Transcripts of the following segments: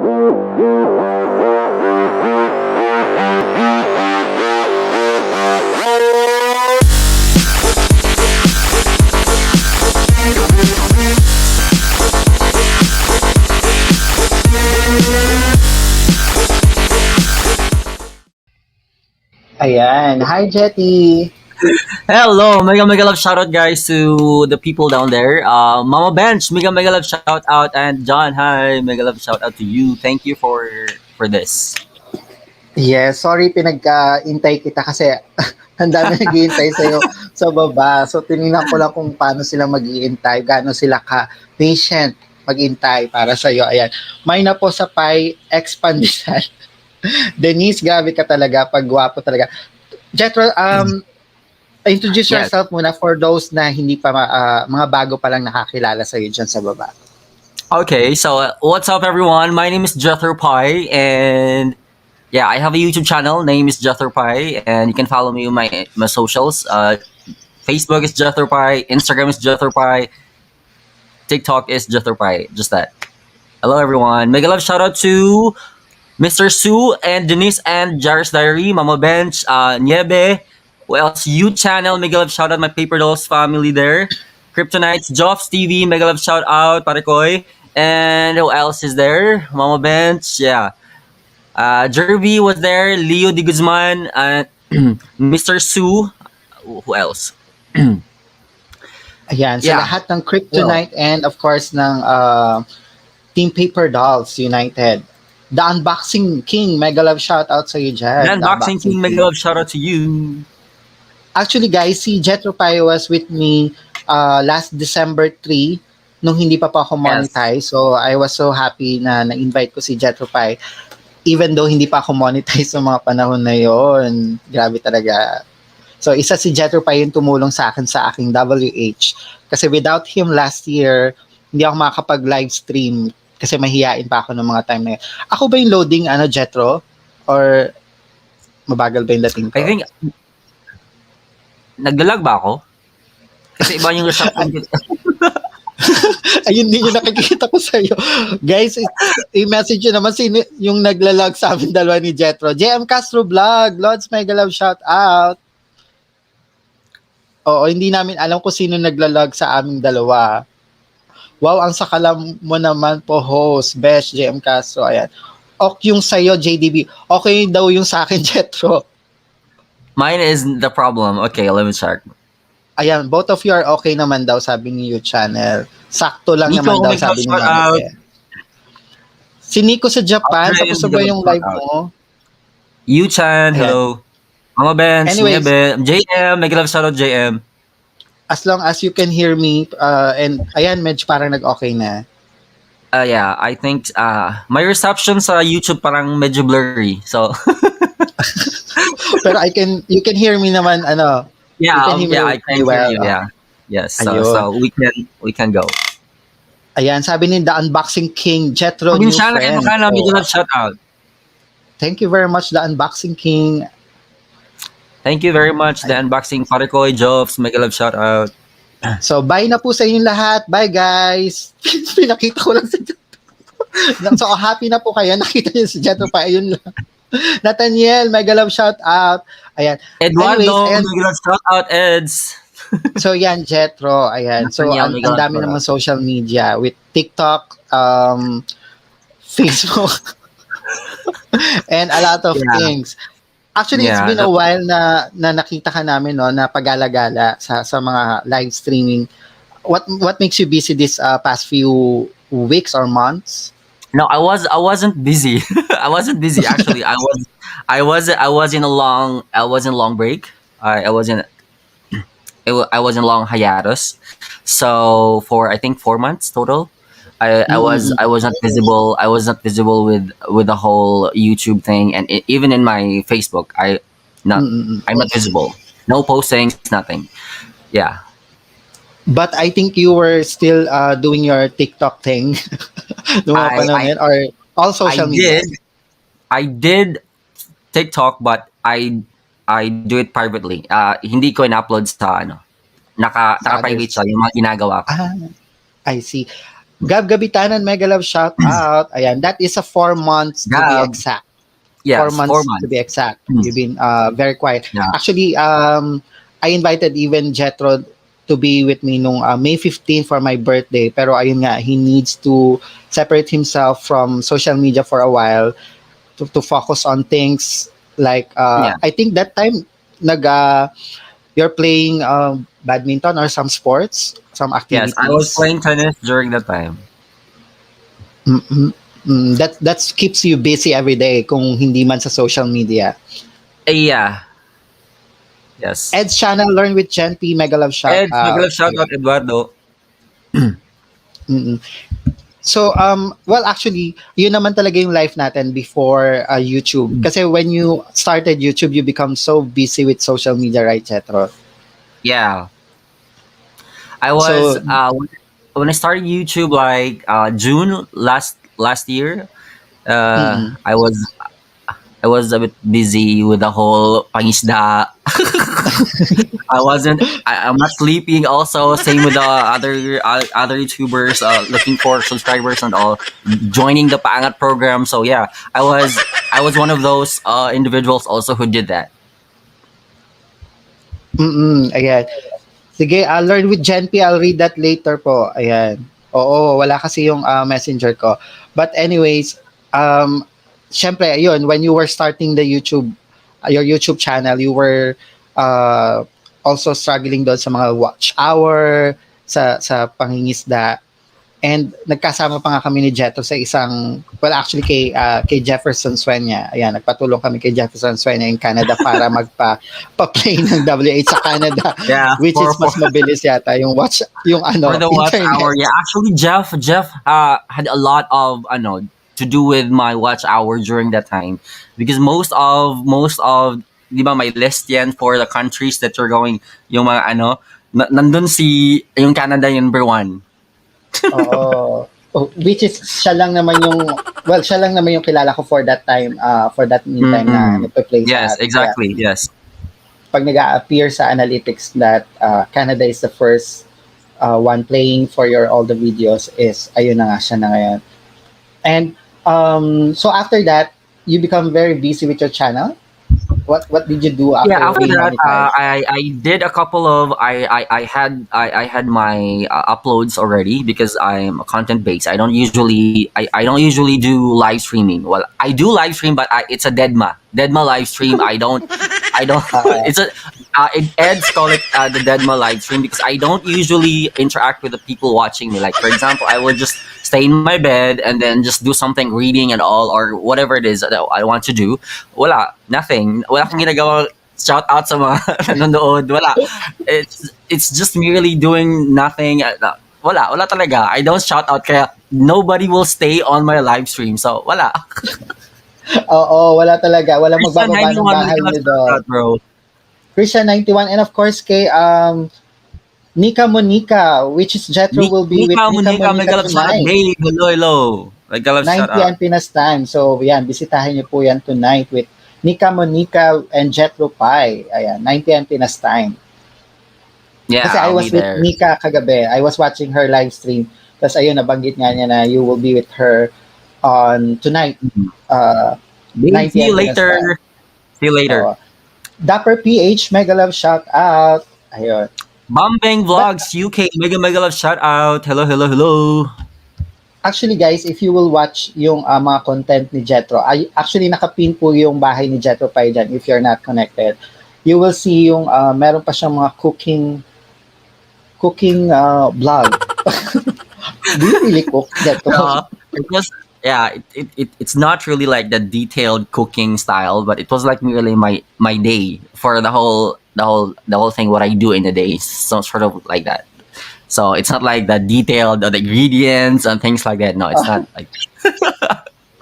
Ayan. Hi, Jetty. Hello, mega love shout out guys to the people down there. Mama Bench, mega love shout out, and John, hi, mega love shout out to you. Thank you for this. Yes, sorry pinagka-intay kita kasi ang dami naghihintay sa'yo sa baba. So, tinignan ko lang kung paano sila mag-iintay, gaano sila ka-patient mag-intay para sa'yo. Ayan. May na po sa Pi Expandisan. Denise, grabe ka talaga. Pagwapo talaga. Jethro, introduce Yes. yourself muna for those na hindi pa, mga bago pa lang nakakilala sa'yo dyan sa baba. Okay, so what's up everyone? My name is Jethro Pai, and yeah, I have a YouTube channel. Name is Jethro Pai, and you can follow me on my socials. Facebook is Jethro Pai, Instagram is Jethro Pai, TikTok is Jethro Pai. Just that. Hello everyone. Mega love shout out to Mr. Sue and Denise and Jairus Diary, Mama Bench, Niebe. Who else? You channel, mega love shout out my Paper Dolls family there. Kryptonites, Joffs TV, mega love shout out, Parekoy. And who else is there? Mama Bench, yeah. Jervy was there, Leo Di Guzman, Mr. Sue. Who else? Ayan, sa Yeah. lahat ng Kryptonite and of course ng Team Paper Dolls United. The Unboxing King, mega love shout out sa iyo dyan. The Unboxing King, mega love shout out to you. Actually guys, si Jethro Pai was with me last December 3 nung hindi pa ako monetize. So I was so happy na na-invite ko si Jethro Pai even though hindi pa ako monetize sa mga panahon na yon. Grabe talaga. So isa si Jethro Pai yung tumulong sa akin sa aking WH. Kasi without him last year, hindi ako makakapag live stream kasi mahihain pa ako ng mga time na yun. Ako ba yung loading Jethro? Or mabagal ba yung dating ko? I think, naglalag ba ako? Kasi iba yung reception ko. Ayun din yung nakikita ko sa'yo. Guys, i-message nyo naman sino yung naglalag sa amin dalawa ni Jethro. JM Castro Vlog, Lods Mega Love shout out. Oo, hindi namin alam kung sino naglalag sa aming dalawa. Wow, ang sakalam mo naman po, host. Best, JM Castro. Ayan. Ok yung sa'yo, JDB. Okay daw yung sa akin, Jethro. Mine is the problem. Okay, let me check. Ayan, both of you are okay naman daw, sabi ni you channel. Sakto lang Nico, naman daw, oh my sabi gosh, ni shout Mami. out. Si Nico sa Japan, Okay, tapos na ba yung shout live out. mo? Yu-chan, hello. Mama Bench, Anyways. Niebe, JM, mega love shout out JM. As long as you can hear me, and ayan, medyo parang nag-okay na. Yeah, I think my reception sa YouTube parang medyo blurry. So Pero you can hear me naman, yeah, you can hear me I can hear well. you. Yeah. Yes. So, Ayun. so we can go. Ayan, sabi ni The Unboxing King, Jethro, new Pabinsana friend. kayo na mega love shout out. Thank you very much, The Unboxing King. Thank you very much. The Unboxing Parekoy, Jobs, mega love shout out. So, bye na po sa inyong lahat. Bye, guys. Pinakita ko lang sa So, happy na po kayo. Nakita niyo si Jethro pa. Ayun lang. Nathaniel, mega love shout out. Ayan. Eduardo, Anyways, mega love shout out, Eds. So, yan, Jethro. Ayan. So, Nathaniel, ang mega love dami shout naman social media with TikTok, Facebook, and a lot of Yeah. things. Actually, it's Yeah, been a while na nakita ka namin, no, na pagala-gala sa mga live streaming. What makes you busy this past few weeks or months? No, I wasn't busy. I wasn't busy actually. I was in a long break. I was in a long hiatus. So for I think 4 months total. I was not visible. I was not visible with the whole YouTube thing, and even in my Facebook, I'm not visible. No postings, nothing. Yeah. But I think you were still doing your TikTok thing. Nung mga panahon na yun, or all social media? I did TikTok, but I do it privately. Hindi ko in-upload sa Sa naka-private siya yung mga ginagawa ko. I see. Gab Gabitanan, mega love shout out. Ayan, that is a 4 months to be Gab, exact. four yes, four months to be months. exact. Hmm. You've been very quiet. Yeah, Actually, I invited even Jethro to be with me nung May 15 for my birthday. Pero ayun nga, he needs to separate himself from social media for a while to focus on things like, yeah. I think that time, you're playing badminton or some sports, some Yes, I was activities. playing tennis during that time. Mm-mm. That keeps you busy every day kung hindi man sa social media. Yeah, yes. Ed's channel, Learn with Gen P, mega love shout And out. mag shout out Ayan. Eduardo. Mm-mm. So, well, actually, yun naman talaga yung life natin before YouTube. Kasi when you started YouTube, you become so busy with social media, right, Chetro? Yeah, I was So, when I started YouTube like June last year. mm-mm. I was a bit busy with the whole pangisda. I'm not sleeping. Also, same with the other YouTubers looking for subscribers and all, joining the Paangat program. So yeah, I was one of those individuals also who did that. Ayan. Sige, I'll learn with Gen P. I'll read that later po. Ayan. Oo, wala kasi yung messenger ko. But anyways, syempre, ayun, when you were starting the YouTube, your YouTube channel, you were uh, also struggling doon sa mga watch hour, sa pangingisda. And nagkasama pa nga kami ni Jethro sa isang, well actually kay Jefferson Sueña. Ayan, nagpatulong kami kay Jefferson Sueña in Canada para magpa-play ng W8 sa Canada, Yeah, which for is mas mabilis yata yung for the watch hour. internet. Yeah, actually, Jeff had a lot of I know to do with my watch hour during that time because most of di ba may list yan for the countries that you're going yung mga nandun si yung Canada yung number one. Oo. Oh, which is siya lang naman yung kilala ko for that time, for that meantime na Mm-mm. nagpe-play sa Yes, atin. Kaya exactly. Yes. pag nag-a-appear sa analytics that Canada is the first one playing for your all the videos is ayun na nga siya na ngayon. And so after that, you become very busy with your channel. What did you do Yeah, after after being that, monetized? I did a couple of I had my uploads already because I'm content based. I don't usually do live streaming. Well, I do live stream, but it's a deadma live stream. I don't. Uh, It's a Ed's call it the deadma live stream because I don't usually interact with the people watching me. Like for example, I would just stay in my bed and then just do something reading and all or whatever it is that I want to do. Wala, nothing. Wala akong ginagawa shout out sa mga nanonood. Wala. It's just merely doing nothing. Wala talaga. I don't shout out kaya nobody will stay on my live stream. So, wala. Oo, wala talaga. Walang Christian magbababa ng 91 bahay mega niyo shout doon. out, bro. Christian 91 and of course kay Nika Monica, which is Jethro will be with Nika Monica, Monica mega love shout out, tonight, babe. Hello, hello. Mega love shout 9 p.m. out. Pinas time. So, yan, bisitahin niyo po yan tonight with Nika Monica and Jethro Pai. Ayan, 9 p.m. Pinas time. Yeah, Kasi I I'll be was with there. Nika kagabi. I was watching her live stream. Tapos ayun, nabanggit nga niya na you will be with her on tonight, uh, Babe, 9 see you p.m. Pinas time. later. See you later. Oo. Dapper PH, mega love shout out. Ayun. Bombing But Vlogs UK, mega love shout out. Hello, hello, hello. actually guys, if you will watch yung mga content ni Jethro, actually nakapin po yung bahay ni Jethro pa dyan if you're not connected. You will see yung meron pa siyang mga cooking vlog. Do you really cook, Jethro? It was it's not really like the detailed cooking style, but it was like really my day for the whole thing what I do in the day. So sort of like that. So it's not like the detailed the ingredients and things like that. No, it's not like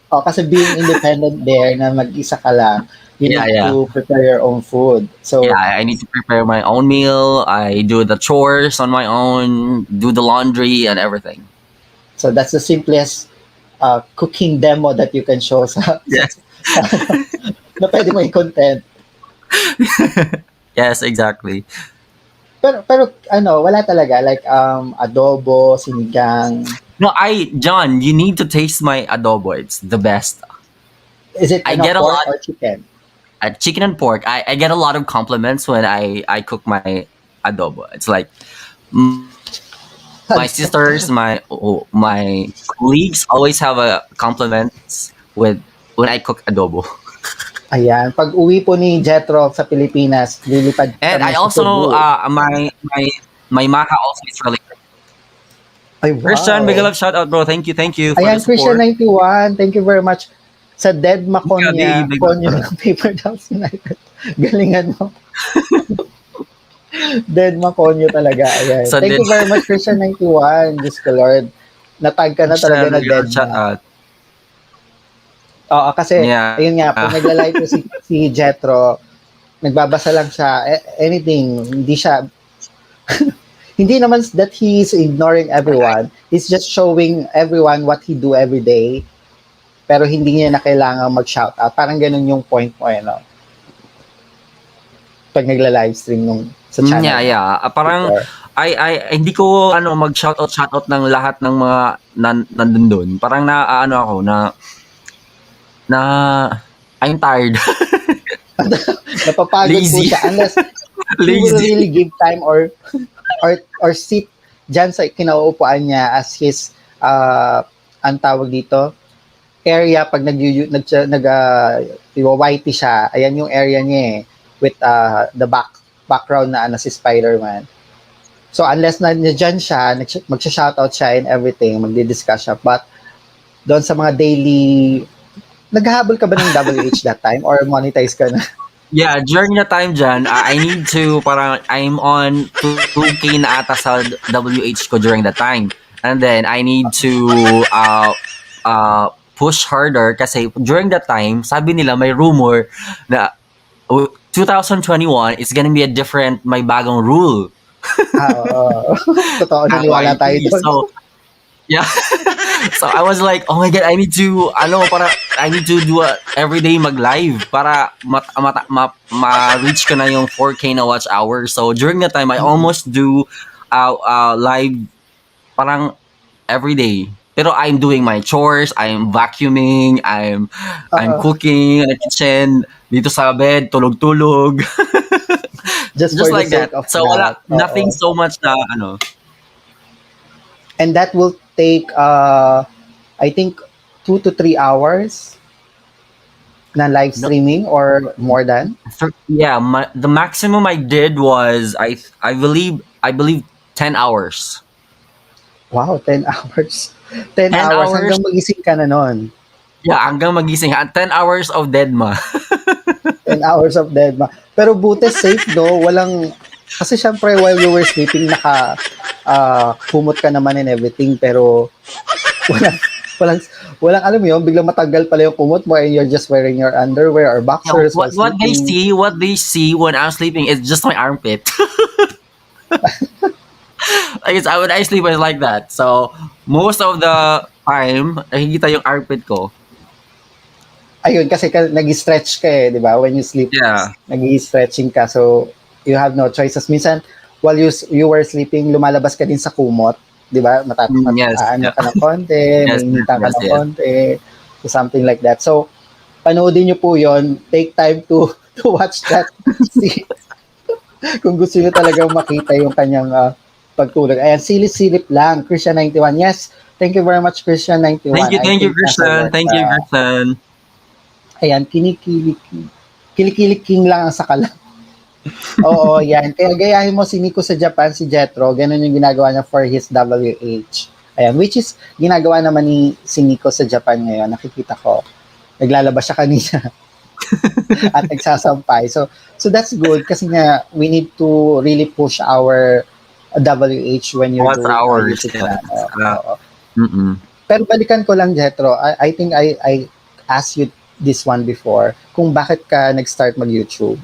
Oh, kasi being independent there na mag-isa ka lang, you yeah, need yeah. to prepare your own food. Yeah, So, I need to prepare my own meal. I do the chores on my own, do the laundry and everything. so that's the simplest cooking demo that you can show Yes. na pwede mo i-content. Yes, exactly. Pero ano, wala talaga like adobo, sinigang. No, John, you need to taste my adobo. It's the best. Is it I ano, get a pork lot or chicken? chicken and pork. I get a lot of compliments when I cook my adobo. It's like my sisters, my colleagues always have a compliments with when I cook adobo. Ayan, pag uwi po ni Jethro sa Pilipinas, lilipad And I kami sa also Cebu. my maka also is really good. Ay, Christian, big wow. love shout out, bro. Thank you for the Ayan, Christian support. 91, thank you very much. Sa Deadma Yeah, Konya, big love Konyo shout out. ng Paper Dolls United. Galingan mo. Deadma Konyo talaga. Ayan. So Thank then you very much, Christian 91. Diyos ko, Lord. Natag ka na talaga Christian, na big love shout Deadma. out. Oo, kasi, Yeah. ayun nga, pag nagla-live po si Jethro, nagbabasa lang siya, anything, hindi siya, hindi naman that he's ignoring everyone, he's just showing everyone what he do every day, pero hindi niya na kailangan mag-shoutout. Parang ganun yung point mo, no? Pag nagla-livestream nung sa channel Yeah, mo yeah. Parang before. I hindi ko mag-shoutout ng lahat ng mga nandun dun. Parang ano ako na I'm tired. Napapagod po Lazy. siya unless he will Lazy. really give time or sit dyan sa kinauupuan niya as his ang tawag dito area pag whitey siya, ayan yung area niya with the background na si Spider-Man. So unless na dyan siya, magsha-shoutout siya and everything, magdi-discuss siya. But doon sa mga daily, naghahabol ka ba ng WH that time or monetize ka na? Yeah, during the time dyan, I need to, parang, I'm on 2K na ata sa WH ko during that time. And then, I need to push harder kasi during that time, sabi nila may rumor na 2021 is gonna be a different, may bagong rule. Totoo, naniwala tayo YT. doon. So, yeah. So I was like, oh my god, I need to I need to do a everyday mag-live para ma-reach ko na yung 4K na watch hours. So during that time I almost do live parang every day. Pero I'm doing my chores, I'm vacuuming, I'm Uh, cooking in the kitchen, dito sa bed, tulog-tulog. just Just for the like sake that. of So wala that. nothing so much na ano. And that will take, I think, 2 to 3 hours na live No, streaming or more than. Yeah, the maximum I did was I believe 10 hours. Wow, 10 hours. 10 10 hours hours. hanggang magising ka na nun. Yeah, hanggang magising. 10 hours of deadma. 10 hours of deadma. Pero buti safe do, walang kasi syempre while you were sleeping kumot ka naman and everything pero walang walang walang alam mo yun, biglang matagal pala yung kumot mo and you're just wearing your underwear or Yeah, boxers while sleeping. what they see when I'm sleeping is just my armpit. When I sleep it's like that. So most of the time nakikita yung armpit ko. Ayun kasi nag-stretch ka di ba? When you sleep, Yeah. nag-stretching ka so you have no choices. Minsan while you were sleeping, lumalabas ka din sa kumot, di ba? Yes. Ano Yeah. ka ng konti, Yes, may yes, initan ka yes, ng yes. konti, so something like that. So panoodin niyo po 'yon. Take time to watch that. See kung gusto niyo talagang makita yung kanyang pagtulog. Ayan, silip-silip lang. Christian 91. Yes, thank you very much, Christian 91. I Thank you, think nasa Christian. work Thank you, Christian. ayan, kinikilig lang ang sakala. Oo, yan. Kaya gayahin mo si Nico sa Japan, si Jethro, ganun yung ginagawa niya for his WH. Ayan, which is ginagawa naman ni si Nico sa Japan ngayon. Nakikita ko. Naglalabas siya kanina at nagsasampay. So that's good kasi nga we need to really push our WH when you're What's doing a hours? YouTube Yes. channel. Uh, Oo. mm-mm. Pero balikan ko lang, Jethro. I think I asked you this one before kung bakit ka nag-start mag-YouTube.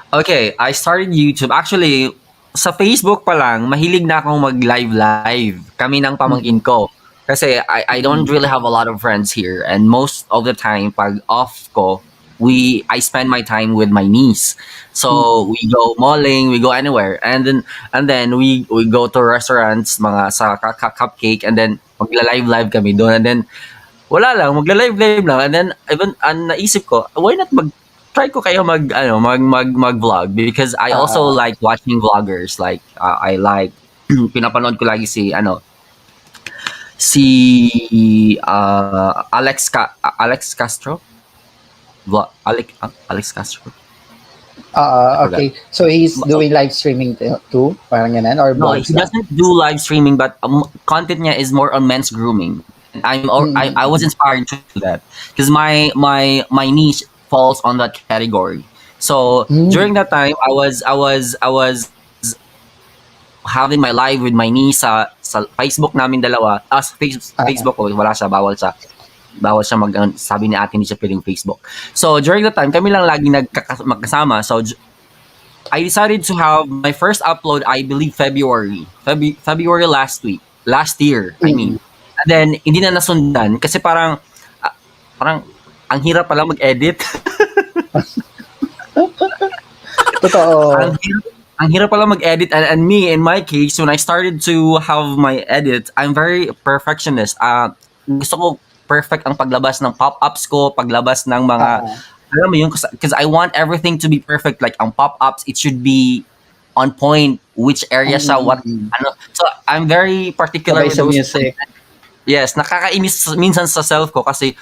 Okay, I started YouTube. Actually, sa Facebook pa lang, mahilig na akong mag-live. Kami ng pamangkin ko. Kasi I don't really have a lot of friends here. And most of the time, pag off ko, I spend my time with my niece. So, we go malling, we go anywhere. And then we go to restaurants, mga sa cupcake. And then, magla-live kami doon. And then, wala lang, magla-live lang. And then, even, ang naisip ko, why not try ko kayo mag-vlog because I also Ah, like watching vloggers. Like, I like, pinapanood ko lagi si Alex Castro. Alex Castro. I forgot. okay. So he's doing live streaming too, parang ganun, or No, he vlogs lang? doesn't do live streaming, but content niya is more on men's grooming. And I was Mm-mm. inspired to do that because my niche falls on that category. So Mm. during that time, I was having my live with my niece sa Facebook namin dalawa. Sa Ah, Facebook ko wala siya, bawal siya sabi ni ate hindi siya pwedeng Facebook. So during that time, kami lang lagi magkasama. So I decided to have my first upload, I believe February last year, I mean. mm. And then hindi na nasundan kasi parang ang hirap pala mag-edit. ang Totoo. hirap, ang hirap pala mag-edit, and me in my case when I started to have my edit, I'm very perfectionist. Gusto ko perfect ang paglabas ng pop-ups ko, paglabas ng mga Ah, alam mo yun, because I want everything to be perfect. Like, ang pop-ups, it should be on point, which area siya, what, mm. ano. So, I'm very particular Sabay with sa those. music. Yes, nakakainis minsan sa self ko kasi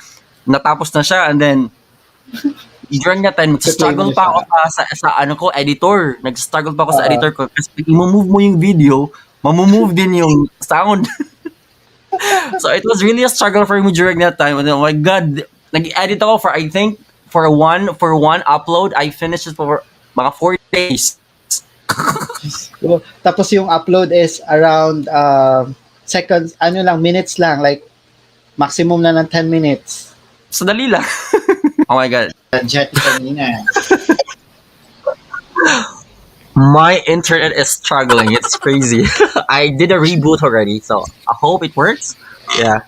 natapos na siya and then during that time, Pe-play mo nag-struggle na pa siya. ako sa ano ko, editor. Nag-struggle pa ako sa Oo. editor ko kasi pag i-move mo yung video, mamumove din yung sound. So, it was really a struggle for me during that time. And oh my God, nag-edit ako for, I think, for one upload, I finished it for mga 4 days. Diyos ko. Tapos yung upload is around seconds, ano lang, minutes lang, like maximum na ng 10 minutes. So, dali lang. Oh my God. Jetty kanina. My internet is struggling. It's crazy. I did a reboot already, so I hope it works. Yeah.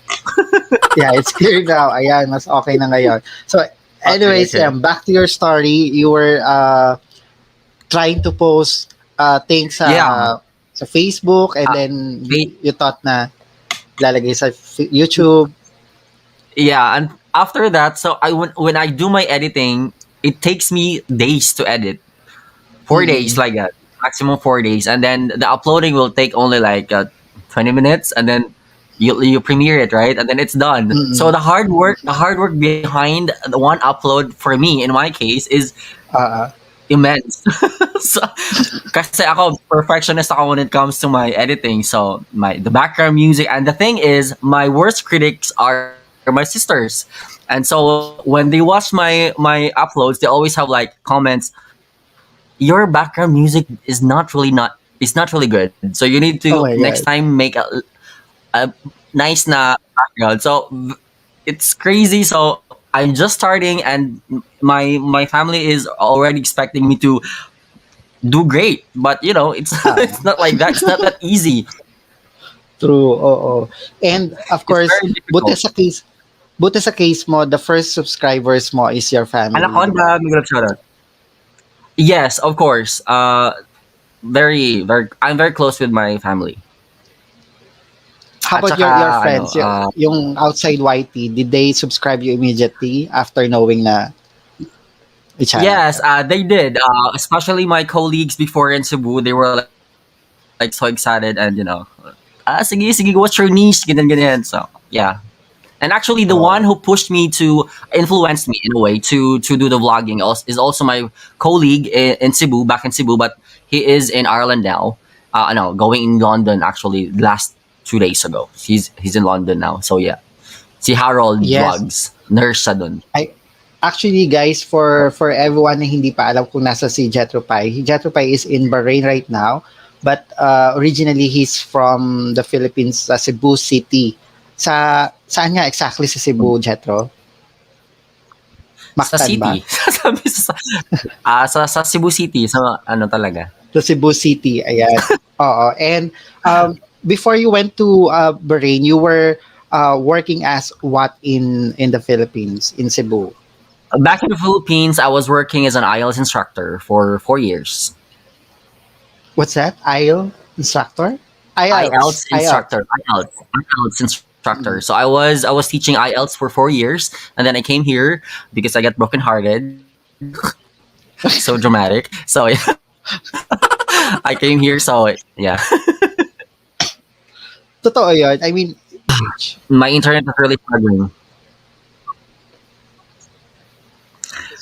Yeah, it's clear now. Ayan, mas okay na ngayon. So, Okay, anyways, okay. back to your story. You were trying to post things Yeah. sa Facebook, and Uh, then wait. you thought na lalagay sa YouTube. Yeah, and after that, so when I do my editing, it takes me days to edit. 4 days Mm. like that, maximum 4 days, and then the uploading will take only like 20 minutes, and then you premiere it, right, and then it's done. So Mm. the hard work behind the one upload for me in my case is Ah, immense. So, kasi ako perfectionist ako when it comes to my editing. So the background music, and the thing is, my worst critics are my sisters. And so when they watch my uploads, they always have like comments, your background music is not really good. So you need oh to my next God. time make a nice na background. So it's crazy. So I'm just starting, and my family is already expecting me to do great. But it's Ah, it's not like that. It's not that easy. true, oo. And of It's course, very buti difficult. sa case, buti sa case mo, the first subscribers mo is your family, di ba? Anaconda, Miguel Chara. Yes, of course. Very, very. I'm very close with my family. How At about your saka, friends, yung outside YT, did they subscribe you immediately after knowing na may channel yes, ka? they did. Especially my colleagues before in Cebu, they were like so excited, and sige, sige, what's your niche? Ganyan, ganyan. So yeah. And actually, the one who Oh, pushed me to influenced me in a way to do the vlogging is also my colleague in Cebu, back in Cebu, but he is in Ireland now. No, going in London actually last 2 days ago. He's in London now. So yeah, si Harold yes. vlogs, nurse siya dun. I actually guys, for everyone na hindi pa alam kung nasa si Jethro Pai is in Bahrain right now, but originally he's from the Philippines, sa Cebu City. Saan nga exactly sa Cebu, Jethro? Sa Mactan ba? city, sabi sa Cebu City, sa ano talaga. Sa Cebu City, ayan. Oo. And before you went to Bahrain, you were working as what in the Philippines, in Cebu? Back in the Philippines, I was working as an IELTS instructor for 4 years. What's that? IELTS instructor? IELTS. IELTS IELTS. instructor. IELTS instructor. Mm. instructor. So I was teaching IELTS for 4 years, and then I came here because I got brokenhearted. So dramatic. So I came here. So yeah, Totoo yun. I mean, my internet is really struggling.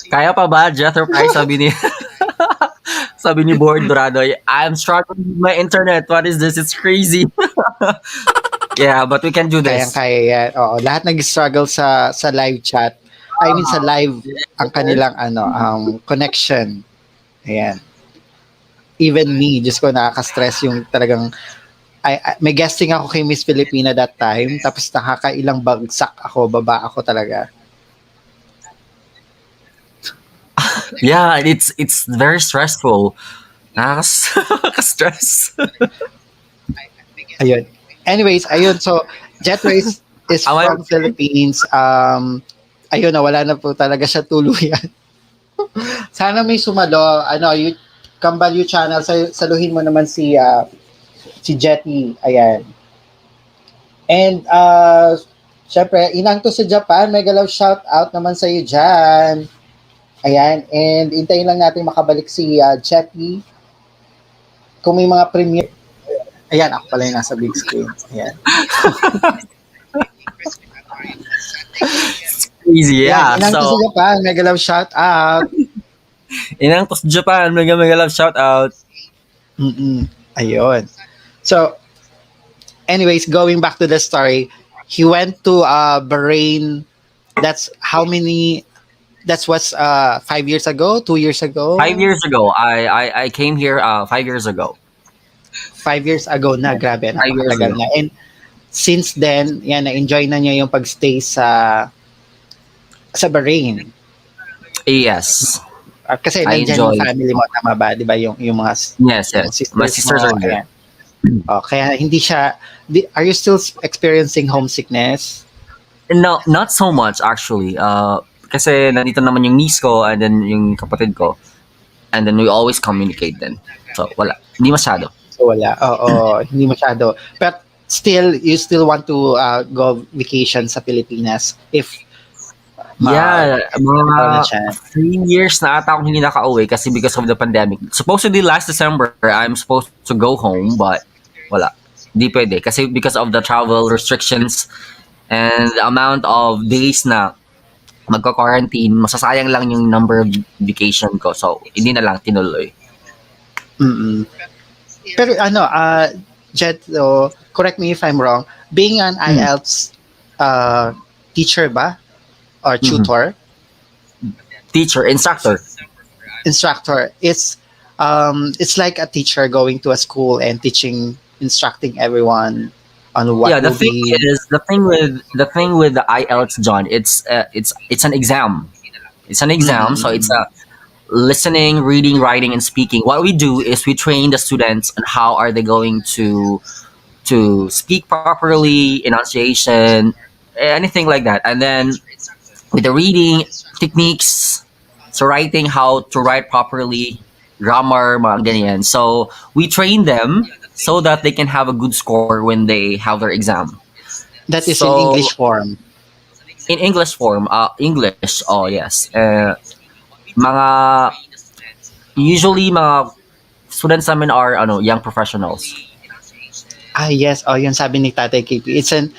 Kaya pa ba, Jethro Pai? Sabi ni sabi ni Board Dorado, I'm struggling with my internet. What is this? It's crazy. Yeah, but we can do this. kayang-kaya yan. Oo, lahat nag-struggle sa live chat. I mean, sa live, ang kanilang connection. Ayan. Even me, Diyos ko, nakaka-stress yung talagang, may guesting ako kay Miss Filipina that time, tapos nakakailang bagsak ako, baba ako talaga. Yeah, it's very stressful. Nakaka-stress. Ayun. Anyways, ayun. So, Jethro is Am I from okay? Philippines. Ayun, nawala na po talaga siya tuluyan. Sana may sumalo. Kambal you channel. Saluhin mo naman si Jetty. Ayan. And, syempre, inang to sa Japan. Mega love shout out naman sa iyo dyan. Ayan. And, intayin lang natin makabalik si Jetty. Kung may mga premiere. Ayan, ako pala yung nasa big screen. Ayan. Easy, Yan, yeah. inang to sa So, Japan. Mega love shout out. inang to sa Japan, mega mega love shout out. Mm-mm. Ayun. So, anyways, going back to the story, he went to Bahrain. That's how many? That was 5 years ago, 2 years Five ago, years ago, I came here 5 years ago. 5 years ago na. Grabe, 5 years napakatagal ago. na. And since then, yan, na-enjoy na niya yung pagstay sa Bahrain. Yes, Kasi I nandyan yung enjoy. family mo, tama ba? Di ba? Yung mga Yes, yung yes. My sisters sisters mo. are here. Ayan. Kaya hindi siya, are you still experiencing homesickness? No, not so much actually. Kasi nandito naman yung niece ko and then yung kapatid ko. And then we always communicate then. So, wala. Hindi masyado. So wala. Oo, hindi masyado. But still, you still want to go vacation sa Pilipinas if Yeah, magkakaroon na mga siya. 3 years na ata akong hindi nakauwi kasi because of the pandemic. Supposedly last December, I'm supposed to go home but wala. Hindi pwede kasi because of the travel restrictions and the amount of days na magka-quarantine, masasayang lang yung number of vacation ko. So, hindi na lang tinuloy. Mm-mm. Pero Jet, correct me if I'm wrong, being an Mm. IELTS teacher ba? Or Mhm. tutor? Teacher, instructor. Instructor, it's like a teacher going to a school and instructing everyone on Yeah, what will be. the thing with the IELTS, John. It's an exam. It's an exam, so it's Mm-mm. a listening, reading, writing, and speaking. What we do is we train the students on how are they going to speak properly, enunciation, anything like that, and then with the reading techniques, so writing, how to write properly, grammar, mga ganyan. So we train them so that they can have a good score when they have their exam. That is in So English form. in English form, English, oh yes, mga usually mga students namin are young professionals. Yes. Oh, yun sabi ni Tatay KP. It's an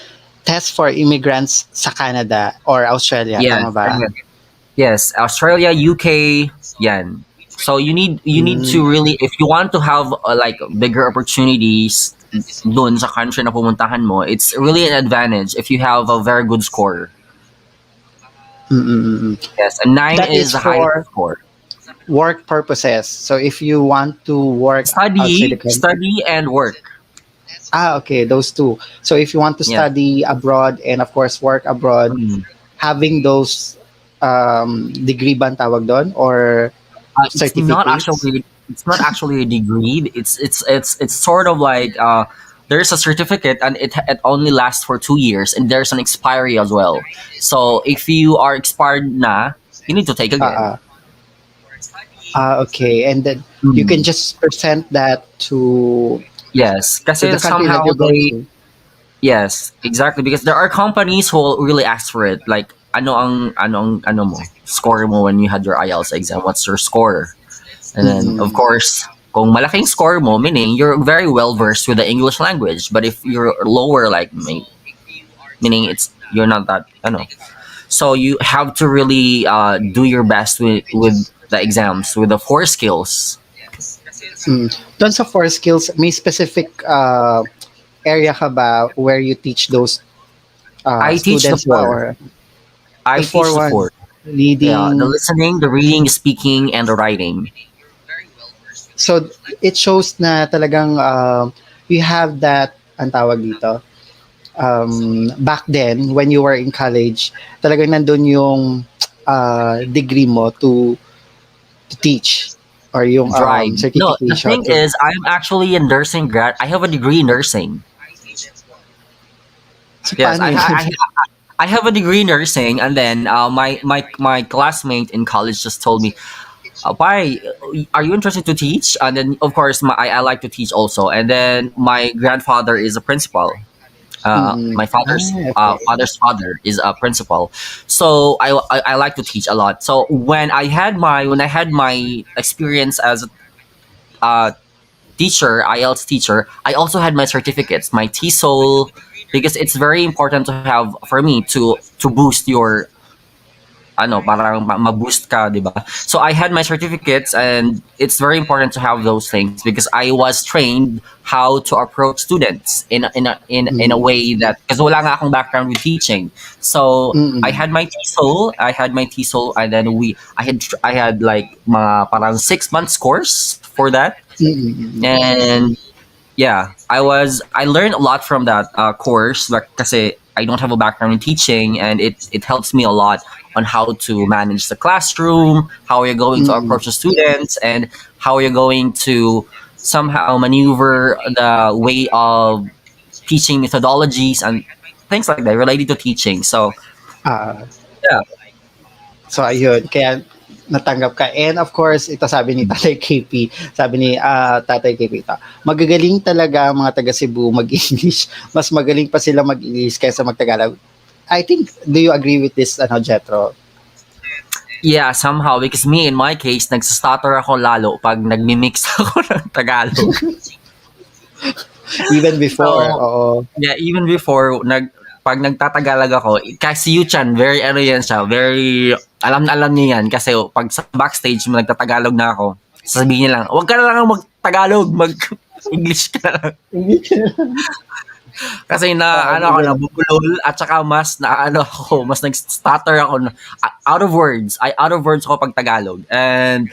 test for immigrants sa Canada or Australia. Yes, Tama ba? yes, Australia, UK, yan. So you need to Mm, really, if you want to have like bigger opportunities dun sa country na pumuntahan mo, it's really an advantage if you have a very good score. mm, mm, mm, mm. Yes, and 9 That is is the highest for score. work purposes. So if you want to work outside the Study, country. study and work. Okay, those two. So if you want to Yeah. study abroad and of course work abroad, Mm. having those degree ba ang tawag doon or It's not certificates? actually a degree. It's sort of like there's a certificate and it only lasts for 2 years and there's an expiry as well. So if you are expired na, you need to take again. Uh, okay, and then you can Mm. just present that to Yes, the kasi country that somehow you're going to. Yes, exactly. Because there are companies who will really ask for it. Like, ano mo, score mo when you had your IELTS exam. What's your score? And then, of Mm-mm. course, kung malaking score mo, meaning you're very well versed with the English language. But if you're lower, like, meaning you're not that, I know. So you have to really do your best with the exams, with the four skills. Mm. Doon sa four skills, may specific area ka ba where you teach those I teach the students ba, four. or the I four teach the four. ones? Yeah, the Reading. listening, the reading, the speaking, and the writing. So, it shows na talagang you have that, ang tawag dito, back then, when you were in college, talagang nandun yung degree mo to teach, or yung Drive. No, the certification thing to. is, I'm actually a nursing grad. I have a degree in nursing. So, Yes, paano yun? I have a degree in nursing, and then my classmate in college just told me, "Why are you interested to teach?" And then, of course, I like to teach also. And then my grandfather is a principal. Mm-mm. My Okay. father's father is a principal, so I like to teach a lot. So when I had my experience as a teacher, IELTS teacher, I also had my certificates, my TESOL, because it's very important to have for me to boost your parang ma-boost ka, di ba? So I had my certificates, and it's very important to have those things because I was trained how to approach students in a Mm. way that, because wala nga akong background with teaching. So Mm-mm. I had my TESOL, and then I had like mga parang 6 months course for that. Mm-mm. And yeah, I learned a lot from that course, like, kasi I don't have a background in teaching, and it helps me a lot on how to manage the classroom, how you're going to Mm-mm. approach the students, and how you're going to somehow maneuver the way of teaching methodologies and things like that related to teaching. So Ah, yeah, so ayun, kaya natanggap ka. And of course, ito sabi ni Tatay KP, sabi ni Tatay KP ito, magagaling talaga ang mga taga Cebu mag-English. Mas magaling pa sila mag-English kaysa mag-Tagalog. I think, do you agree with this, Jethro? yeah, somehow, because me in my case, nagsastutter ako lalo pag nagmi-mix ako ng Tagalog. Even before, So, oo. yeah, even before, pag nagtatagalag ako, kasi Yuchan, very ano yan siya, very, alam na alam niya yan, kasi pag sa backstage mo nagtatagalog na ako, sasabihin niya lang, huwag ka na lang mag-Tagalog, mag-English ka na lang. Kasi na, ano ako, Ganun. nabubulol, at saka mas, na ano ako, mas nag-stutter ako, out of words ako pag Tagalog. And,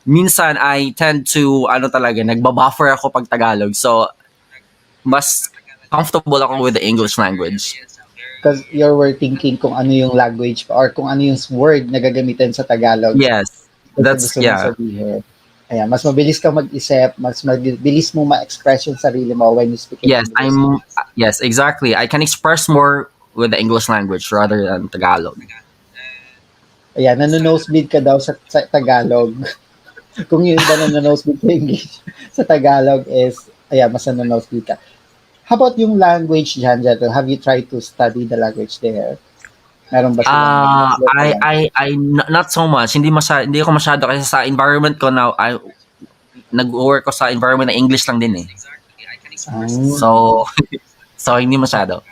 minsan, I tend to, ano talaga, nagbabuffer ako pag Tagalog. So, mas comfortable ako with the English language. Because you were thinking kung ano yung language or kung ano yung word na gagamitin sa Tagalog Yes, sa that's gusto mong yeah. sabihin. Ayan, mas mabilis ka mag-isip, mas mabilis mo ma-express yung sarili mo when you speak in Yes, English. yes, exactly. I can express more with the English language rather than Tagalog. Ayan, nanonosebleed ka daw sa Tagalog. Kung yung iba nanonosebleed sa English, sa Tagalog is, ayan, mas nanonosebleed ka. How about yung language dyan, Jeto? Have you tried to study the language there? Meron ba silang local language? Not so much. Hindi ako masyado kasi sa environment ko now, nag-work ko sa environment na English lang din eh. Ah, So, so hindi masyado.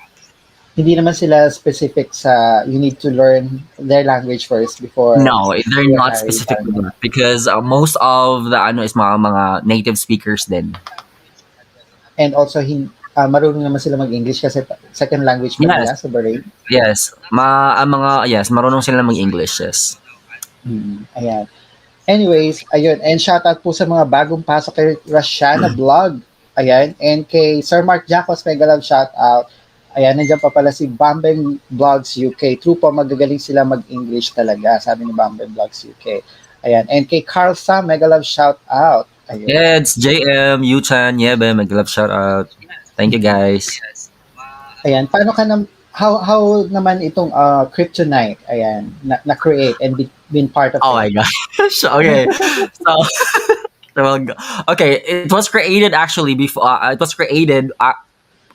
hindi naman sila specific sa you need to learn their language first before No, they're you're not hired. specific to that because most of the ano is mga native speakers din. And also, marunong naman sila mag-English kasi second language ba Yes, nila sa Bahrain? yes. Yes, marunong sila mag-English, yes. Ayan. Anyways, ayun. And shoutout po sa mga bagong pasok kay Rashana Vlog. Ayan. And kay Sir Mark Jacos, mega love shoutout. Ayan, nandiyan pa pala si Bambem Vlogs UK. True po, magagaling sila mag-English talaga, sabi ni Bambem Vlogs UK. Ayan. And kay Carl Sam, mega love shoutout. Ayun. Yeah, it's JM, Yuchan, Yebe, mag-love shout out. Thank you guys. Ayan. Paano ka how naman itong Kryptonite, ayan, na-create and been part of Oh it? my gosh. Okay. So, well, okay, it was created actually before it was created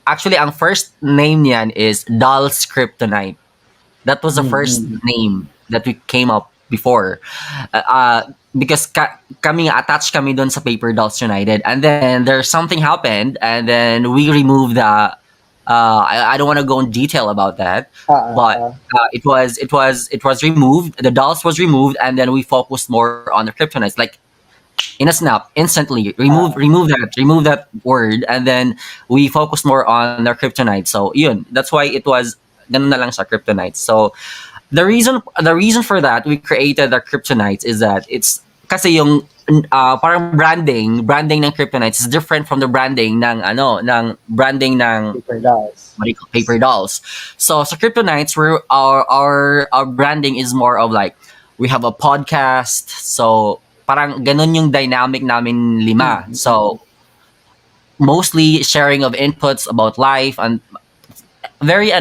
actually, ang first name niyan is Dal's Kryptonite. That was the first Mm-mm. name that we came up before. Because kami nga, attached kami doon sa Paper Dolls United. And then there's something happened and then we removed the I don't want to go in detail about that, but Ah, it was removed. The dolls was removed, and then we focused more on the kryptonites. Like in a snap, instantly ah, remove that word, and then we focused more on the kryptonite. So yun, that's why it was ganun na lang sa kryptonite. So the reason for that we created the kryptonites is that it's kasi yung parang branding ng kryptonites is different from the branding ng paper dolls. what do you call paper dolls. So sa Kryptonites, our branding is more of like we have a podcast. So parang ganun yung dynamic namin lima. Mm-mm. So mostly sharing of inputs about life and very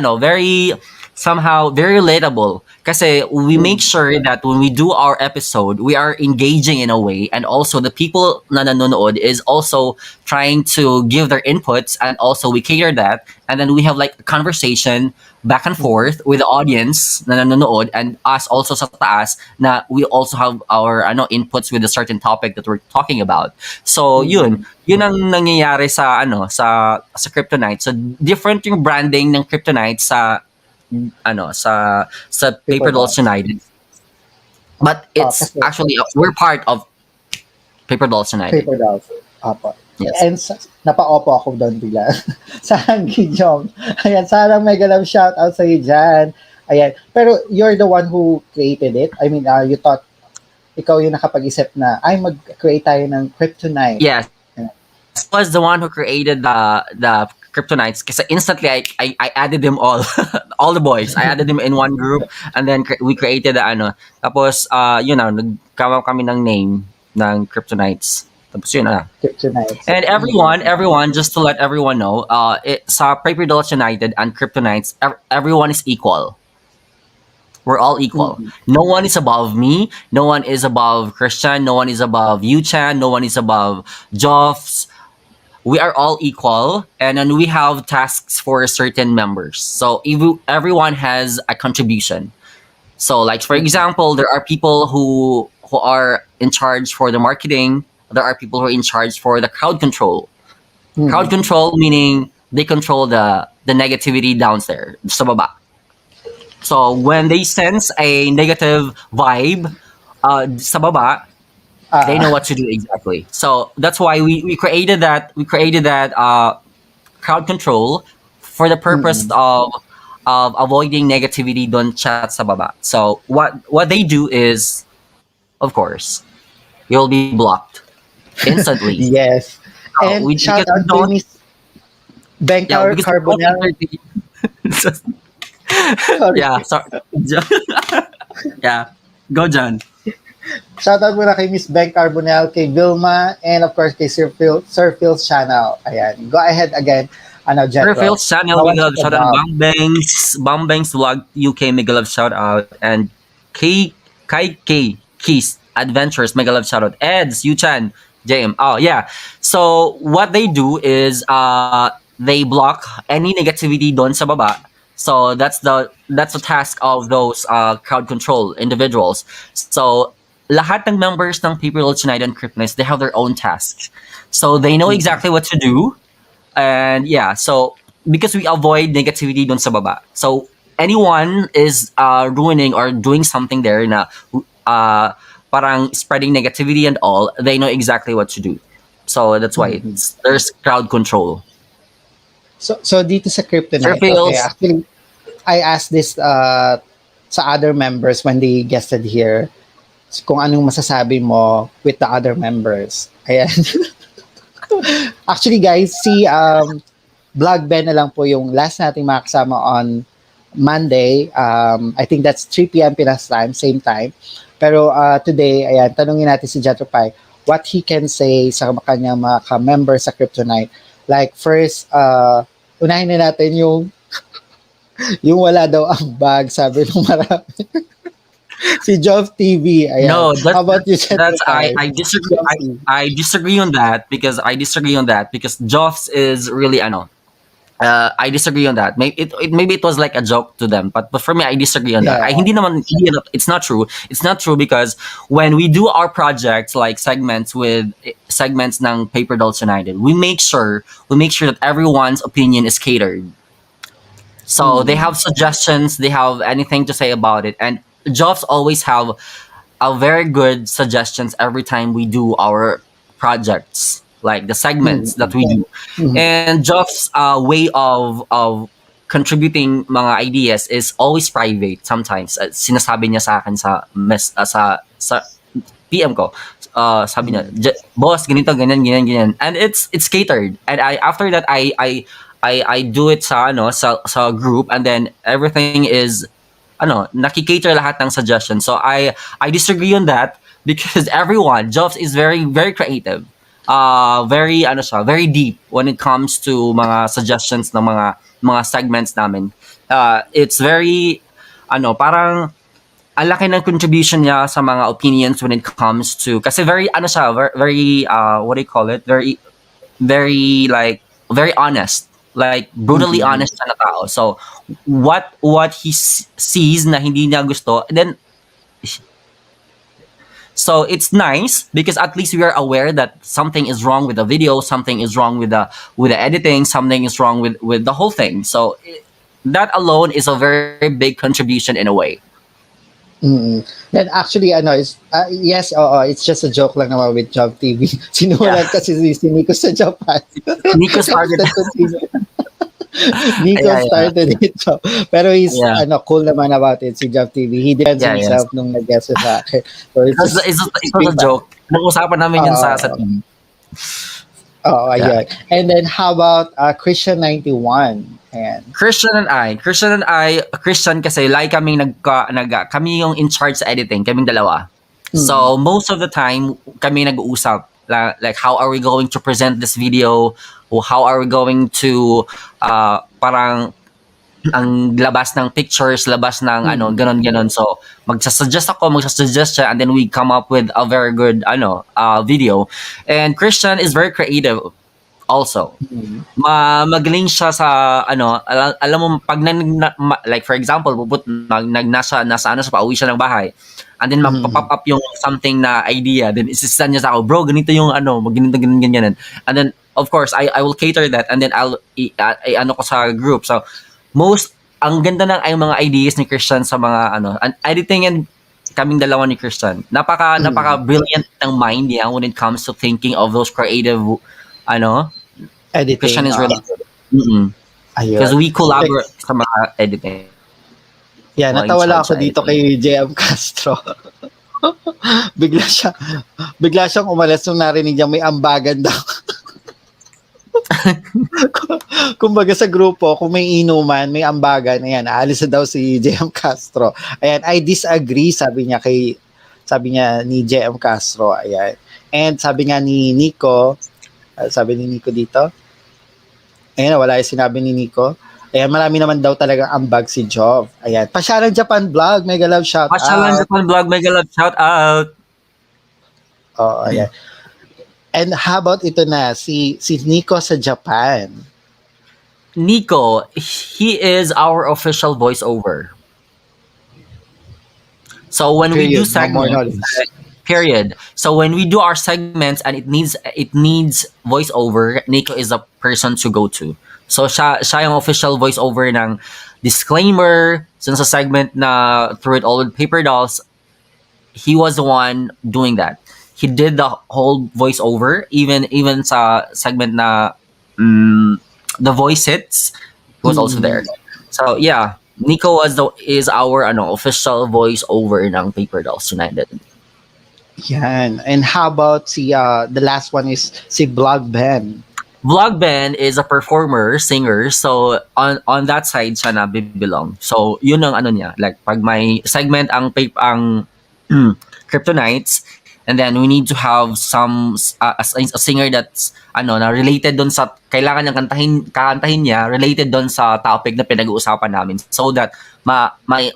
somehow very relatable kasi we make Mm. sure that when we do our episode we are engaging in a way, and also the people na nanonood is also trying to give their inputs, and also we cater that, and then we have like a conversation back and Mm. forth with the audience na nanonood and us also sa taas na we also have our inputs with a certain topic that we're talking about. So Mm. yun ang nangyayari sa Kryptonite. So different yung branding ng Kryptonite sa Paper Paper Dolls dolls. United. But it's Kasi actually we're part of Paper Dolls United. paper dolls. Apo. Yes. And napa-opo ako doon bigla. Sarang Ginyong. Ayan, sarang mega love shout out sa iyo dyan. Ayan. Pero you're the one who created it. I mean, you thought ikaw yung nakapag-isip na, ay, mag-create tayo ng kryptonite. Yes. Ayan. I was the one who created the Kryptonites kasi instantly I added them all the boys. I added them in one group, and then we created the tapos nagkawa kami ng name ng Kryptonites. Tapos yun na. Kryptonite. And everyone, just to let everyone know, sa Paper Dolls United and Kryptonites, everyone is equal. We're all equal. Mm. No one is above me. No one is above Christian. No one is above Chan. No one is above Joffs. We are all equal, and then we have tasks for certain members. So everyone has a contribution. So, like for example, there are people who are in charge for the marketing. There are people who are in charge for the crowd control. Crowd Mm. control meaning they control the negativity downstairs sa baba. So when they sense a negative vibe sa baba, they know Ah, what to do exactly. So that's why we created that crowd control for the purpose mm. of avoiding negativity don chat sa baba. So what they do is, of course, you'll be blocked instantly. Yes. So And shout because we out kay don't Miss yeah Bencar because we don't Carbonell. entertain. Sorry. Yeah, sorry. Yeah, go John. Shout out muna kay Miss Ben Carbonell, kay Vilma, and of course kay Sir Phil's channel. Ayan. Go ahead again. Ano, Sir Jethro. Phil's channel, How was Mega Love the shout out. job? Bangbangs Vlog UK, Mega Love shout out. And Kai Keys Adventures, Mega Love shout out. Eds, Yuchan, JM. Oh, yeah. So, what they do is they block any negativity doon sa baba. So, that's the task of those crowd control individuals. So, lahat ng members ng People United and Cryptonites, they have their own tasks. So, they know Mm. exactly what to do. And yeah, so because we avoid negativity dun sa baba. So anyone is ruining or doing something there na parang spreading negativity and all, they know exactly what to do. So that's why Mhm. there's crowd control. So dito sa Sir Kryptonite, okay, Phils, actually, I asked this sa other members when they guested here kung anong masasabi mo with the other members. Ayan. Actually, guys, si Vlog Ben na lang po yung last nating makasama on Monday. I think that's 3 p.m. Pinas time, same time. Pero today, ayan, tanungin natin si Jethro Pai what he can say sa kanyang mga ka-member sa Kryptonite. Like, first, unahin na natin yung wala daw ang bag, sabi ng marami. Si Jov TV, ayan. no, How about you, Jethro that's Pai? I disagree. Jov TV. I disagree on that because Joffs is really I disagree on that. Maybe it was like a joke to them, but for me, I disagree on that. Yeah. I hindi naman hindi, it's not true. It's not true because when we do our projects like segments ng Paper Dolls United, we make sure that everyone's opinion is catered. So they Mm. have suggestions, they have anything to say about it, and jobs always have a very good suggestions every time we do our projects, like the segments that Mm. we do. Mm. And Job's way of contributing mga ideas is always private sometimes. Sinasabi niya sa akin sa PM ko. Sabi niya, Mm. boss, ganito, ganyan, ganyan, ganyan. And it's catered. And after that I do it sa group, and then everything is nakikater lahat ng suggestions. So I disagree on that because everyone, Jobs is very very creative. Very very deep when it comes to mga suggestions ng mga segments namin. It's very parang ang laki ng contribution niya sa mga opinions when it comes to, kasi very very what do you call it? Very very like very honest, like brutally Mm. honest na tao. So what he sees na hindi niya gusto, then so it's nice because at least we are aware that something is wrong with the video, something is wrong with the editing, something is wrong with the whole thing. So that alone is a very big contribution in a way. Mm. Then actually, is, yes, it's just a joke lang naman with Job TV. Yeah. Sinulat kasi si Nico sa Japan. Nico started. Constant continue. Nico Yeah, yeah, started it. So, pero he's, yeah, cool naman about it, si Job TV. He defends yeah, yes. himself nung nag-guest sa akin. So, it's just, It was a joke. Nag-usapan namin yan sa uh, TV. Yeah. ayun. And then, how about Christian 91? And Christian and I, Christian kasi like kami yung in charge sa editing, kaming dalawa. So most of the time kami nag-uusap like how are we going to present this video, or how are we going to parang ang labas ng pictures, labas ng ganon. So magsasuggest siya, and then we come up with a very good video. And Christian is very creative also. Magaling siya sa alam mo pag like for example nasa sa pauwi siya ng bahay, and then magpa-pop up yung something na idea, then isisend niya sa ako, bro, ganito yung ganito ganyan, and then of course I will cater that, and then I'll ko sa group. So ang ganda ng ay mga ideas ni Christian sa mga editing, and kaming dalawa ni Christian, napaka brilliant ng mind niya when it comes to thinking of those creative editing. Christian is really good. Because we collaborate sa mga editing. Yeah, natawa lang ako dito kay JM Castro. bigla siyang umalas nung narinig niya may ambagan daw. Kumbaga sa grupo, kung may inuman, may ambagan, ayan, aalis na daw si JM Castro. Ayan, I disagree, sabi niya ni JM Castro, ayan. And sabi nga ni Nico, dito, ayan, wala yung sinabi ni Nico. Ayan, marami naman daw talagang ambag si Jov. Ayan, Pasyalang Japan Vlog, mega love shout out. Pasyalang Japan Vlog, mega love shout out. Oh, ayan. And how about ito na, si Nico sa Japan? Nico, he is our official voiceover. So when we do segments, period. So when we do our segments and it needs voiceover, Nico is the person to go to. So siya yung official voiceover ng disclaimer, since sa segment na Through It All with Paper Dolls, he was the one doing that. He did the whole voiceover, even sa segment na the voice hits, he was also there. So yeah, Nico is our official voiceover ng Paper Dolls United. Yan. And how about the last one is si Vlog Ben? Vlog Ben is a performer, singer. So on that side siya na belong. So yun ang niya. Like pag may segment ang Kryptonites, and then we need to have a singer that's na related doon sa kailangan niyang kakantahin niya, related doon sa topic na pinag-uusapan namin, so that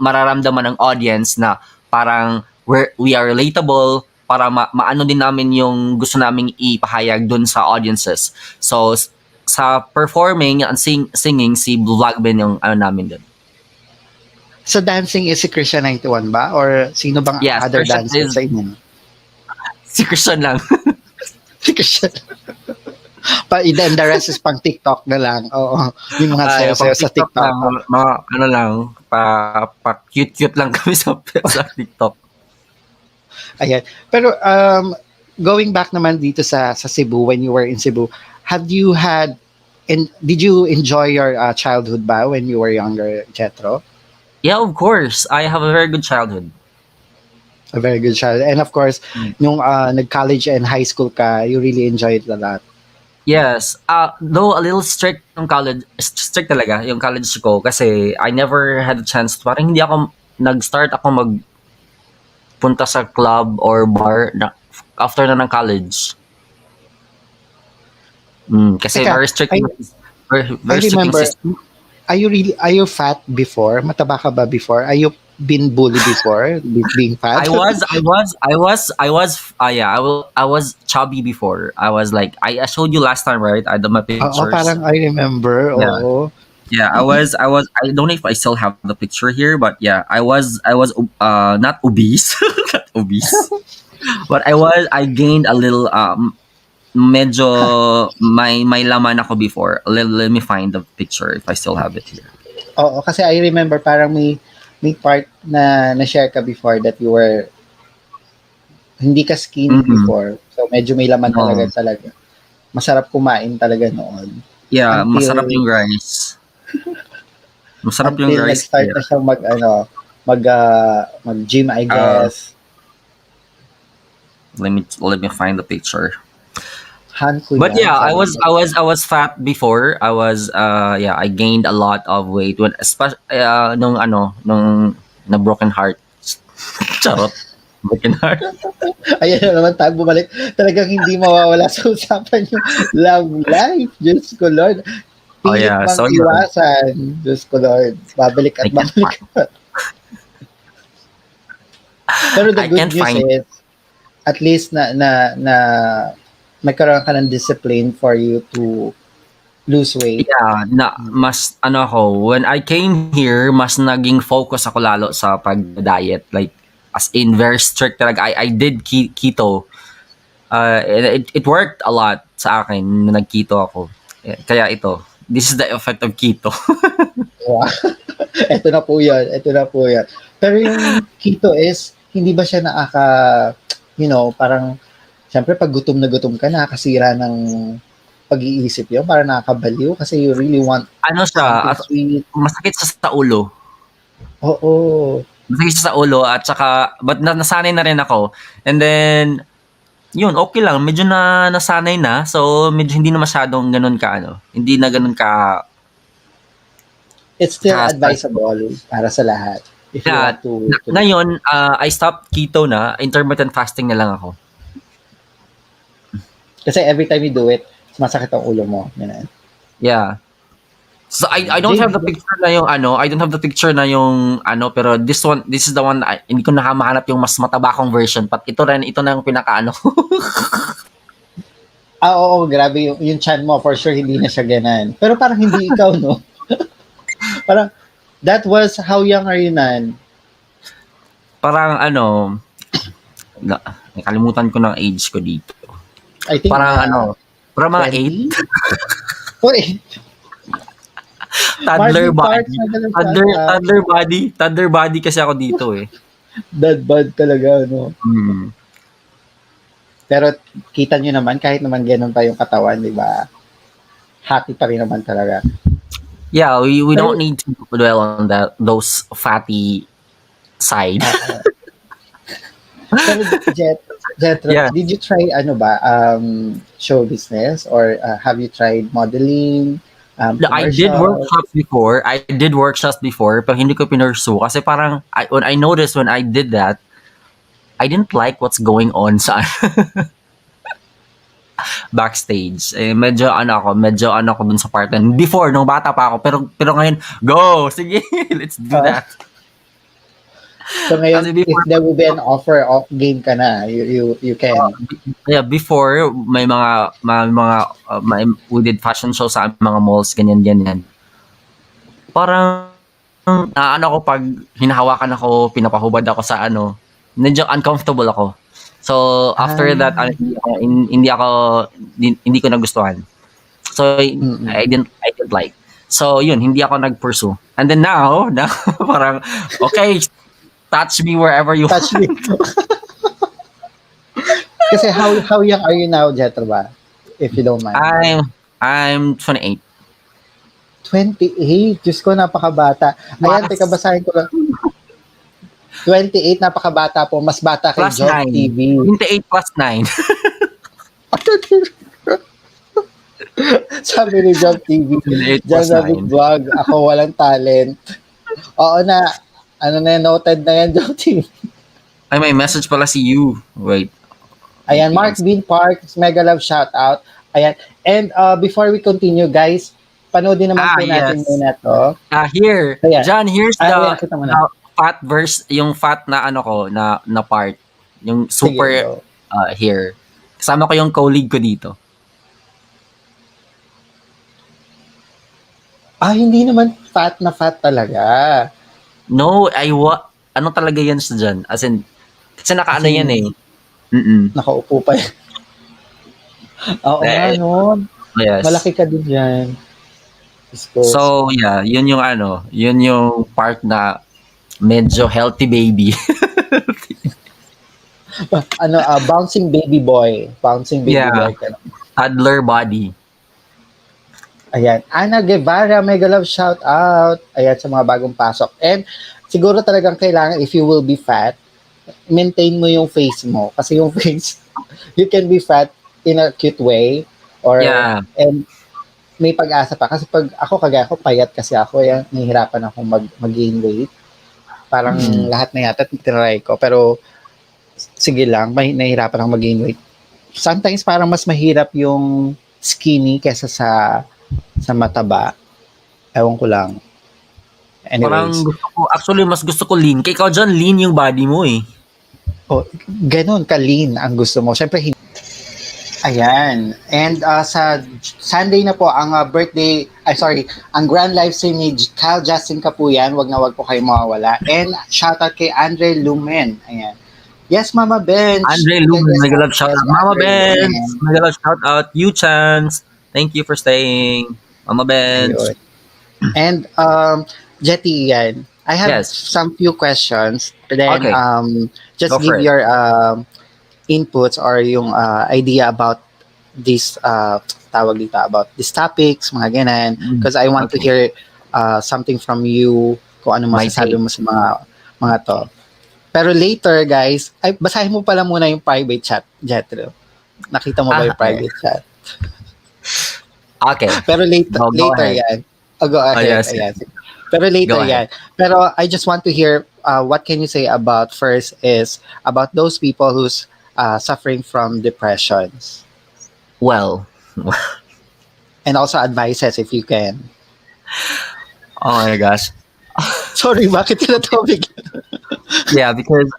mararamdaman ng audience na parang we are relatable, para maano din namin yung gusto naming ipahayag doon sa audiences. So sa performing and singing, si Vlogben yung ano namin doon. So dancing is si Christian 91 ba? Or sino bang Yes, other Christian dancer is sa inyo? si Christian lang. Si Christian. Then the rest is pang TikTok na lang. Oo. Yung mga Ay, sayo-sayo pang sa TikTok TikTok. lang, mga ano lang, pa cute-cute lang kami sa TikTok. Ayan. Pero going back naman dito sa Cebu, when you were in Cebu, have you had and did you enjoy your childhood ba when you were younger, Jethro? Yeah, of course. I have a very good childhood. A very good child. And of course, nung nag-college and high school ka, you really enjoyed it a lot. Yes. Though a little strict yung college, strict talaga yung college ko kasi I never had a chance. Parang hindi ako, nag-start ako magpunta sa club or bar after na ng college. Kasi Teka, very strict I, very, I very strict yung remember, system. are you fat before? Mataba ka ba before? Are you been bullied before being fat? I was chubby before. I was like, I showed you last time, right? I did my Oo, pictures. parang I remember. Yeah. Oo. Yeah, I don't know if I still have the picture here, but yeah, I was not obese, not obese, but I gained a little medyo may laman ako before. Let me find the picture if I still have it here. Oo, kasi I remember parang may part na na-share ka before that you were hindi ka skinny Mm-mm. before. So medyo may laman No. talaga. Masarap kumain talaga noon. Yeah, masarap Until yung rice. Masarap yung rice. nag-start Yeah. na siyang mag-gym, I Uh, guess. let me find the picture. Han ko But yan, yeah, sabi ko. I was fat before. I gained a lot of weight when especially nung na broken heart. Charot. Broken heart. Ayan na naman tayo bumalik. Talagang hindi mawawala sa usapan yung love life. Diyos ko, Lord. Oh Pilit yeah, mang so yun. iwasan. Diyos ko, Lord. Babalik I at can't babalik. Pero the I good can't news find. is, at least na magkaroon ka ng discipline for you to lose weight. Yeah, mas ano ako, when I came here, mas naging focus ako lalo sa pag-diet. Like, as in, very strict talaga. I did keto. It worked a lot sa akin na nag-keto ako. Kaya ito, this is the effect of keto. Wow. Ito na po yan. Ito na po yan. Pero yung keto is, hindi ba siya parang, syempre pag gutom na gutom ka, nakakasira ng pag-iisip yun, parang nakakabaliw kasi you really want Ano siya, something sweet. masakit siya sa ulo. Oo. Masakit siya sa ulo at saka, but nasanay na rin ako. And then, yun, okay lang. Medyo nasanay na. So, medyo hindi na masyadong ganun ka, hindi na ganun ka, It's still stressful. advisable para sa lahat. If you Yeah, want to ngayon, I stopped keto na. Intermittent fasting na lang ako. kasi every time you do it, masakit ang ulo mo. Ganun. Yeah. So I don't have the picture na yung I don't have the picture na yung pero this is the one na hindi ko nakamahanap yung mas mataba kong version, but ito na yung pinaka Oo, grabe yung chan mo, for sure hindi na siya ganun. Pero parang hindi ikaw, no? Parang, that was, how young are you, Nan? parang nakalimutan ko ng age ko dito. I think, Parang parang mga 20? 8. Uy, Toddler Marvin Park, body. Toddler body kasi ako dito eh. dad bod talaga, no? Hmm. Pero kita nyo naman, kahit naman ganun pa yung katawan, di ba? Happy pa rin naman talaga. Yeah, we don't need to dwell on those fatty side. Pero Jethro, Yeah. did you try show business or have you tried modeling? I did workshops before, pero hindi ko pinursu kasi parang when I noticed when I did that, I didn't like what's going on sa backstage. Medyo ako dun sa part na before nung bata pa ako, pero ngayon, go, sige, let's do that. So ngayon, Kasi if before, there will be an offer, off game ka na, you can. yeah, before may we did fashion show sa mga malls, ganyan ganyan. Parang naano ko pag hinahawakan ako, pinapahubad ako sa ano, medyo uncomfortable ako. So Ah, after that, hindi ko nagustuhan. So mm. I didn't like. So yun, hindi ako nag-pursue. And then now parang okay, touch me wherever you Touch want. me. Kasi how young are you now, Jethro ba? If you don't mind. I'm 28. 28. Diyos ko, napakabata. Ayan, teka, Plus basahin ko lang. 28, napakabata po. Mas bata kay plus Job 9. TV. 28 plus 9. Sabi ni Job TV, 28 John plus David 9. Vlog, ako walang talent. Oo na, ano na, noted na yan, Job TV. Ay, may message pala si you. Wait. Ayan, Mark Bean Park, mega love shout out. Ayan. And before we continue, guys, panoodin naman po natin Yes. muna to. Here. Ayan. John, here's Ayan, kita mo na. the fat verse, yung fat na ano ko, na part. Yung Sige, super go. here. Kasama ko yung colleague ko dito. Hindi naman fat na fat talaga. No, ano talaga yan sa dyan? As in, kasi nakaano Kasi yan eh. Mm-mm. nakaupo pa yan. Oo nga, Eh, no? yes. Malaki ka din yan. Diyos ko. So, yeah, yun yung part na medyo healthy baby. Bouncing baby boy. Bouncing baby Yeah, boy ka na. toddler body. Ayan. Ana Guevara, mega love shout out. Ayan, sa mga bagong pasok. And siguro talagang kailangan, if you will be fat, maintain mo yung face mo. Kasi yung face, you can be fat in a cute way. Yeah. And may pag-asa pa. Kasi pag ako, kagaya ko, payat kasi ako. Yan, nahihirapan akong mag-gain weight. Parang Mm. lahat na yata tinry ko. Pero sige lang, nahihirapan akong mag-gain weight. Sometimes parang mas mahirap yung skinny kesa sa mataba. Ewan ko lang. Parang Anyways. actually, mas gusto ko lean. Kaya ikaw dyan, lean yung body mo eh. Ganun ka-lean ang gusto mo. Siyempre, hindi. Ayan. And sa Sunday na po, ang ang grand live stream ni Kyle Justin Kapuyan. Wag na wag po kayo mawawala. And shoutout kay Andre Lumen. Ayan. Yes, Mama Bench. Andre Lumen, Yes, mega love shout yes, out. Mama Andre Benz, Lumen. mega love shout out. You Chance, thank you for staying. Mama Benz. Ayun. And Jetty, yan. I have Yes. some few questions. Then Okay. just Go for give it. your inputs or yung idea about this tawag dito, about these topics, mga ganun. Because I want to Okay. hear something from you, kung ano My masasabi take. mo sa mga to. Pero later, guys, basahin mo pala muna yung private chat, Jethro. Nakita mo ba yung Okay. private chat? Okay. Pero later, Go ahead. yan. Go ahead. Yes. Ayan. Pero later Go ahead. yan. Pero I just want to hear what can you say about first is about those people who's suffering from depressions. Well, And also advices if you can. oh my gosh. Sorry, bakit tinatawag? Yeah, because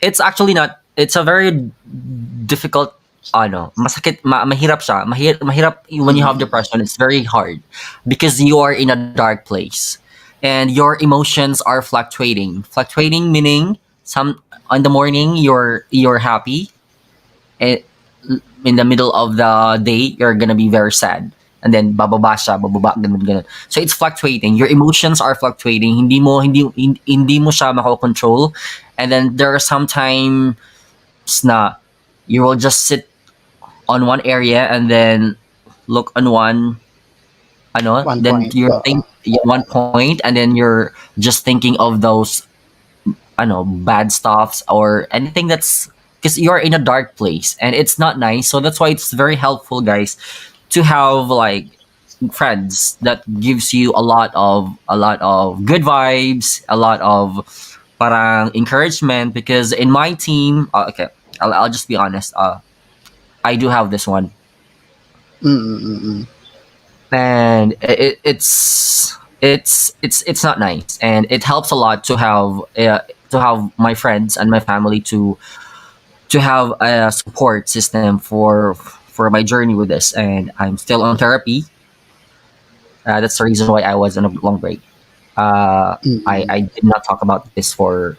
it's actually not, it's a very difficult, masakit, mahirap siya. Mahirap when you have depression. It's very hard because you are in a dark place and your emotions are fluctuating. Fluctuating meaning some in the morning you're happy, and in the middle of the day you're gonna be very sad, and then bababa siya, bababa, ganun. So it's fluctuating. Your emotions are fluctuating. Hindi mo siya mako-control. And then there are some times na you will just sit on one area and then look on one One then point. you're one point, and then you're just thinking of those bad stuffs or anything, that's because you're in a dark place and it's not nice. So that's why it's very helpful, guys, to have like friends that gives you a lot of good vibes, a lot of parang encouragement. Because in my team, okay, I'll just be honest, I do have this one, Mm-mm-mm. and it's it's not nice, and it helps a lot to have my friends and my family to have a support system for my journey with this. And I'm still on therapy. That's the reason why I was on a long break. I did not talk about this for,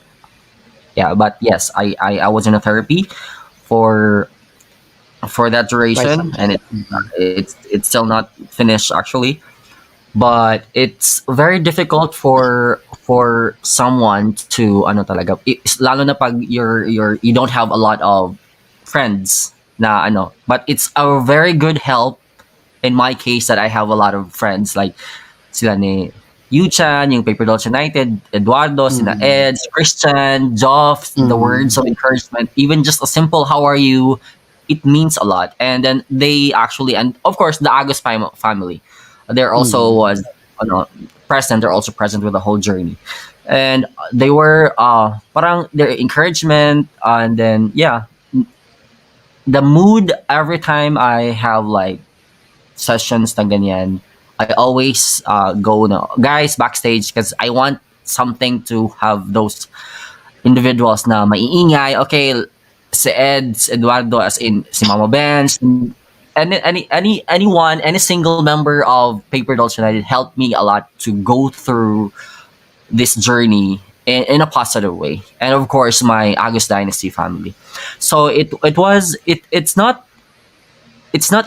yeah, but yes, I was in a therapy for that Quite some duration, and time. Mm-mm. it's still not finished actually. But it's very difficult for someone to ano talaga, lalo na pag you don't have a lot of friends na ano, but it's a very good help in my case that I have a lot of friends like sila ni Yuchan, yung Paper Dolce United, Eduardo, sina Mm-mm. Eds, Christian, Joff, the words Mm-mm. of encouragement, even just a simple "How are you?" It means a lot. And then they actually, and of course, the Agus family, there also was Mm-mm. ano, present. They're also present with the whole journey, and they were parang their encouragement, and then yeah, the mood every time I have like sessions na ganyan, I always go no guys backstage because I want something to have those individuals na maiingay. Okay, si Ed, si Eduardo, as in si Mama Benz, anyone, any single member of Paper Dolce United helped me a lot to go through this journey in a positive way. And of course, my Agus Dynasty family. So it's not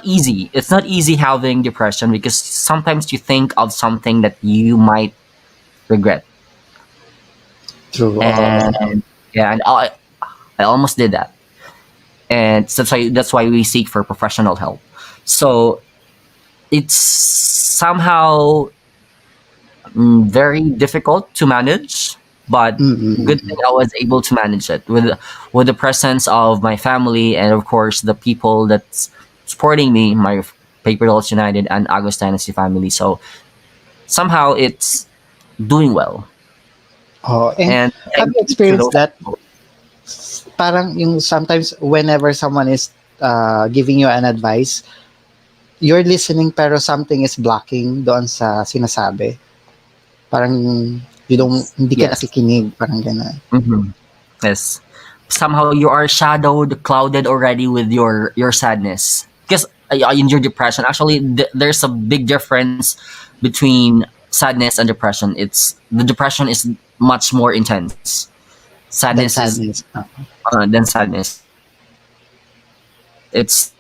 easy. It's not easy having depression because sometimes you think of something that you might regret. True. And yeah, and I almost did that. And that's why we seek for professional help. So it's somehow very difficult to manage, but good thing Mm-mm. I was able to manage it with the presence of my family and of course the people that's supporting me, my Paper Dolls United and Agos Dynasty family. So somehow it's doing well. Oh, and And have thank you you to experienced those that? people. Parang yung sometimes whenever someone is giving you an advice, you're listening pero something is blocking doon sa sinasabi. Parang you don't, hindi ka Yes. nakikinig, parang gano'n. Mhm. Yes. Somehow you are shadowed, clouded already with your sadness. Because in your depression, actually, there's a big difference between sadness and depression. It's the depression is much more intense. Than Sadness is sadness. than sadness. It's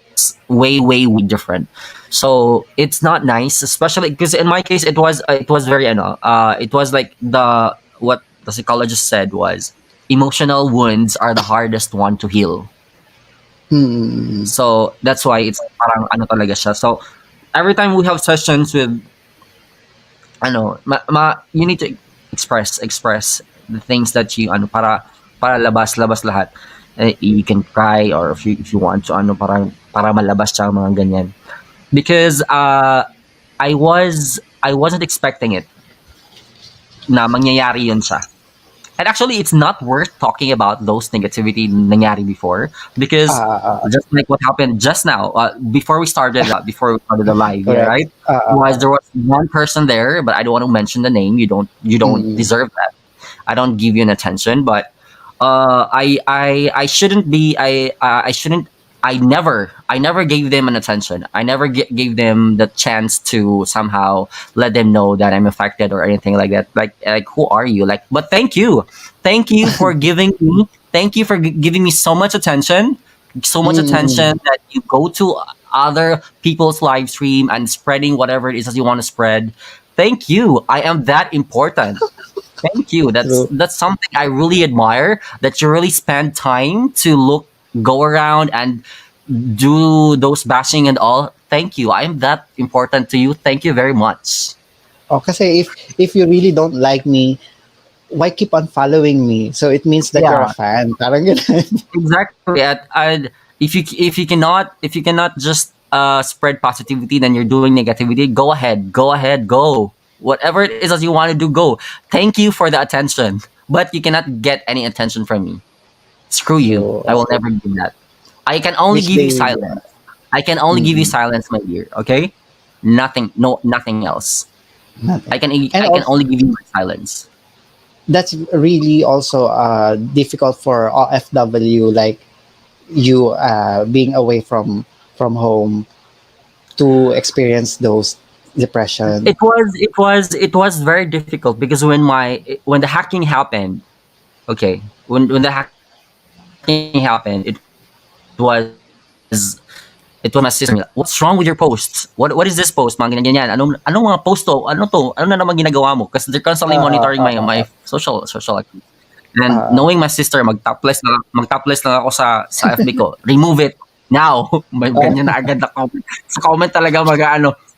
way different. So it's not nice, especially because in my case it was very it was like the what the psychologist said was emotional wounds are the hardest one to heal. Mm. So that's why it's parang ano talaga siya. So every time we have sessions with you need to express the things that you para labas lahat. You can cry or if you want to para malabas siya mga ganyan. Because I wasn't expecting it na mangyayari yun siya. And actually, it's not worth talking about those negativity nangyari before because just like what happened just now, before we started the live, yeah, Correct. right? Was there was one person there, but I don't want to mention the name. You don't Mm. deserve that. I don't give you an attention, but I shouldn't be I shouldn't I never gave them an attention. I never gave them the chance to somehow let them know that I'm affected or anything like that. Like who are you? Like, but thank you for giving me so much attention Mm. that you go to other people's live stream and spreading whatever it is that you want to spread. Thank you. I am that important. Thank you. True. That's something I really admire. That you really spend time to go around and do those bashing and all. Thank you. I am that important to you. Thank you very much. Oh, kasi if you really don't like me, why keep on following me? So it means that you're a Yeah, fan. Parang gano'n. exactly. And if you cannot just spread positivity, then you're doing negativity. Go ahead, go. Whatever it is that you want to do, go. Thank you for the attention, but you cannot get any attention from me. Screw you. I True. will never do that. I can only Which give you they, silence. I can only give you mm. silence, my dear. Okay, nothing, no, nothing else. Nothing. And I can also, only give you my silence. that's really also difficult for OFW, like you being away from home to experience those depression. It was very difficult because when the hacking happened, okay, when the hacking happened, it was my sister messaging me like, "What's wrong with your posts? What is this post? Mga ganyan ganyan. Anong mga post to? Ano to? Ano na naman ginagawa mo?" Because they're constantly monitoring Uh, my uh, uh, uh, social accounts. And uh, knowing my sister, mag-topless lang ako sa FB ko. Remove it now. May ganyan na agad na comment. Sa comment talaga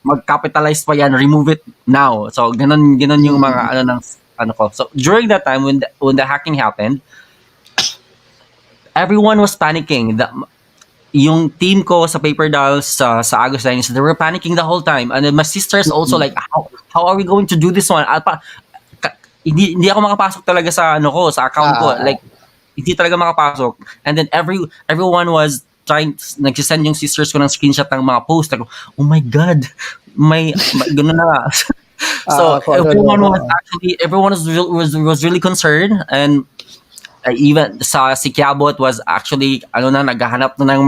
mag-capitalize pa yan. Remove it now. So ganun yung mga mm, ano ko. So during that time when the hacking happened, everyone was panicking. Yung team ko sa Paper Dolls sa Agos Lines, they were panicking the whole time. And then my sisters also like, how are we going to do this one? Hindi ako makapasok talaga sa sa account ko. uh, Like hindi talaga makapasok. And then everyone was trying, nagsisend yung sisters ko ng screenshot ng mga post. Like, oh my God, may ganun na nga. So kung ano, everyone was really concerned. And even sa si Kiabot was actually naghahanap na ng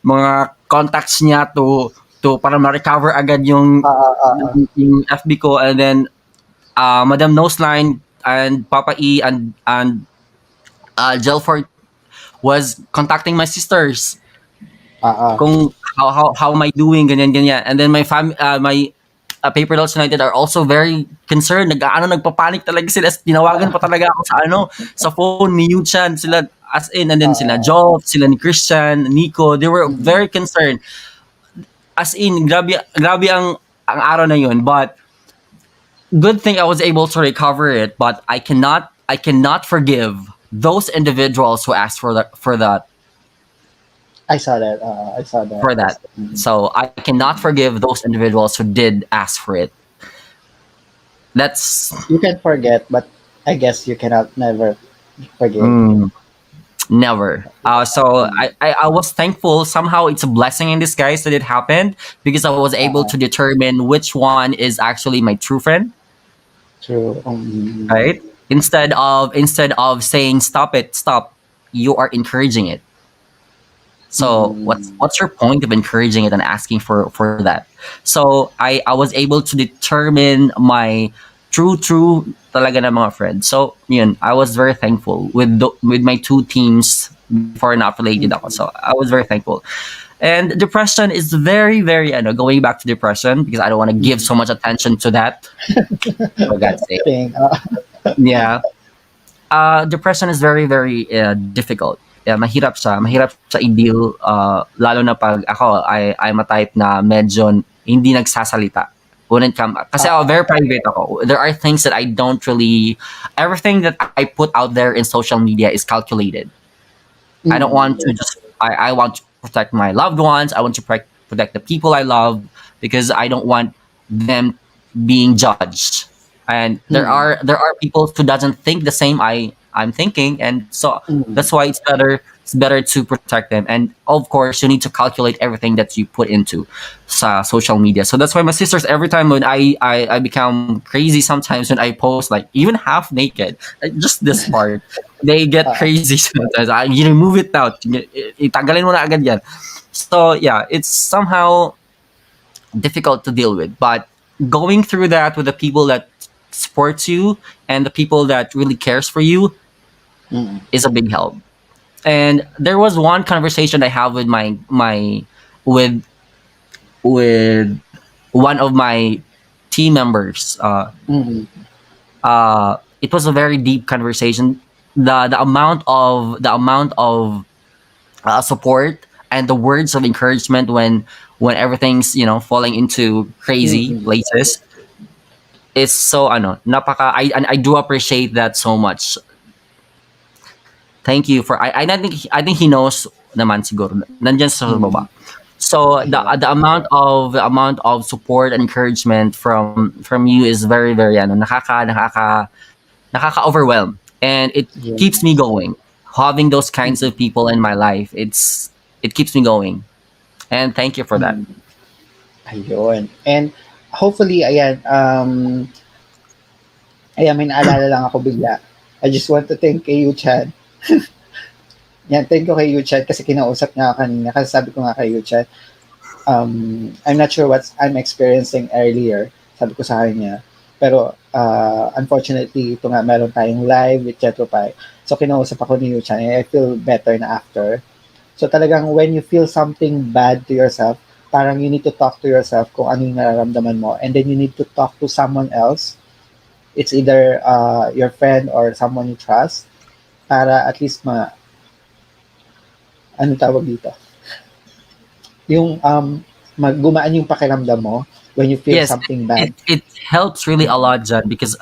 mga contacts niya to para ma-recover agad yung yung FB ko. And then Madam Noseline and Papa E and Jelford was contacting my sisters kung how am I doing, ganyan ganyan. And then my Paper Dolls United are also very concerned. Nagpapanik talaga sila. Tinawagan pa talaga ako sa phone ni Yuchan sila, as in. And then sila Joff, sila ni Christian, Nico, they were very concerned. As in, grabe ang araw na yun. But good thing I was able to recover it. But I cannot forgive those individuals who asked I saw that. I saw that. for that. So I cannot forgive those individuals who did ask for it. That's You can forget, but I guess you cannot never forgive. mm, never. So I was thankful. Somehow it's a blessing in disguise that it happened because I was able to determine which one is actually my true friend, True. right? Instead of saying stop it, stop, you are encouraging it. So what's your point of encouraging it and asking for that? So I was able to determine my true talaga na mga friends. So yun, I was very thankful with my two teams before na affiliated ako. So I was very thankful. And depression is very very going back to depression because I don't want to give so much attention to that. For God's sake. Thing. Yeah. Depression is very very difficult. Yeah, mahirap sa i-deal, lalo na pag ako I'm a type na medyo hindi nagsasalita when it come kasi ako very private ako. There are things that I don't really, everything that I put out there in social media is calculated. I don't want to just I want to protect my loved ones. I want to protect the people I love because I don't want them being judged. And there are people who doesn't think the same I'm thinking, and so that's why it's better to protect them. And of course, you need to calculate everything that you put into social media. So that's why my sisters, every time when I become crazy sometimes when I post like even half naked, like just this part, they get crazy sometimes. You remove it out. Itanggalin mo na agad yan. So yeah, it's somehow difficult to deal with. But going through that with the people that supports you and the people that really cares for you is a big help. And there was one conversation I have with with with one of my team members. It was a very deep conversation. The amount of support and the words of encouragement when everything's falling into crazy places is so napaka I do appreciate that so much. Thank you for I think he knows naman siguro nandiyan sa baba. So the amount of support and encouragement from you is very very nakaka overwhelm, and it Yeah. keeps me going. Having those kinds of people in my life, it keeps me going. And thank you for that. Ayun. And hopefully, ayan, may naalala lang ako bigla. I just want to thank kay Yuchan. Yan, thank you kay Yuchan kasi kinausap niya ako kanina. Kasi sabi ko nga kay Yuchan, I'm not sure what I'm experiencing earlier. Sabi ko sa kanya. Pero unfortunately, ito nga, meron tayong live with Jethro Pai. So kinausap ako ni Yuchan and I feel better na after. So talagang when you feel something bad to yourself, parang you need to talk to yourself kung ano yung nararamdaman mo. And then you need to talk to someone else. It's either your friend or someone you trust para at least ano tawag dito? Yung maggumaan yung pakiramdam mo when you feel Yes, something bad. it helps really a lot, John, because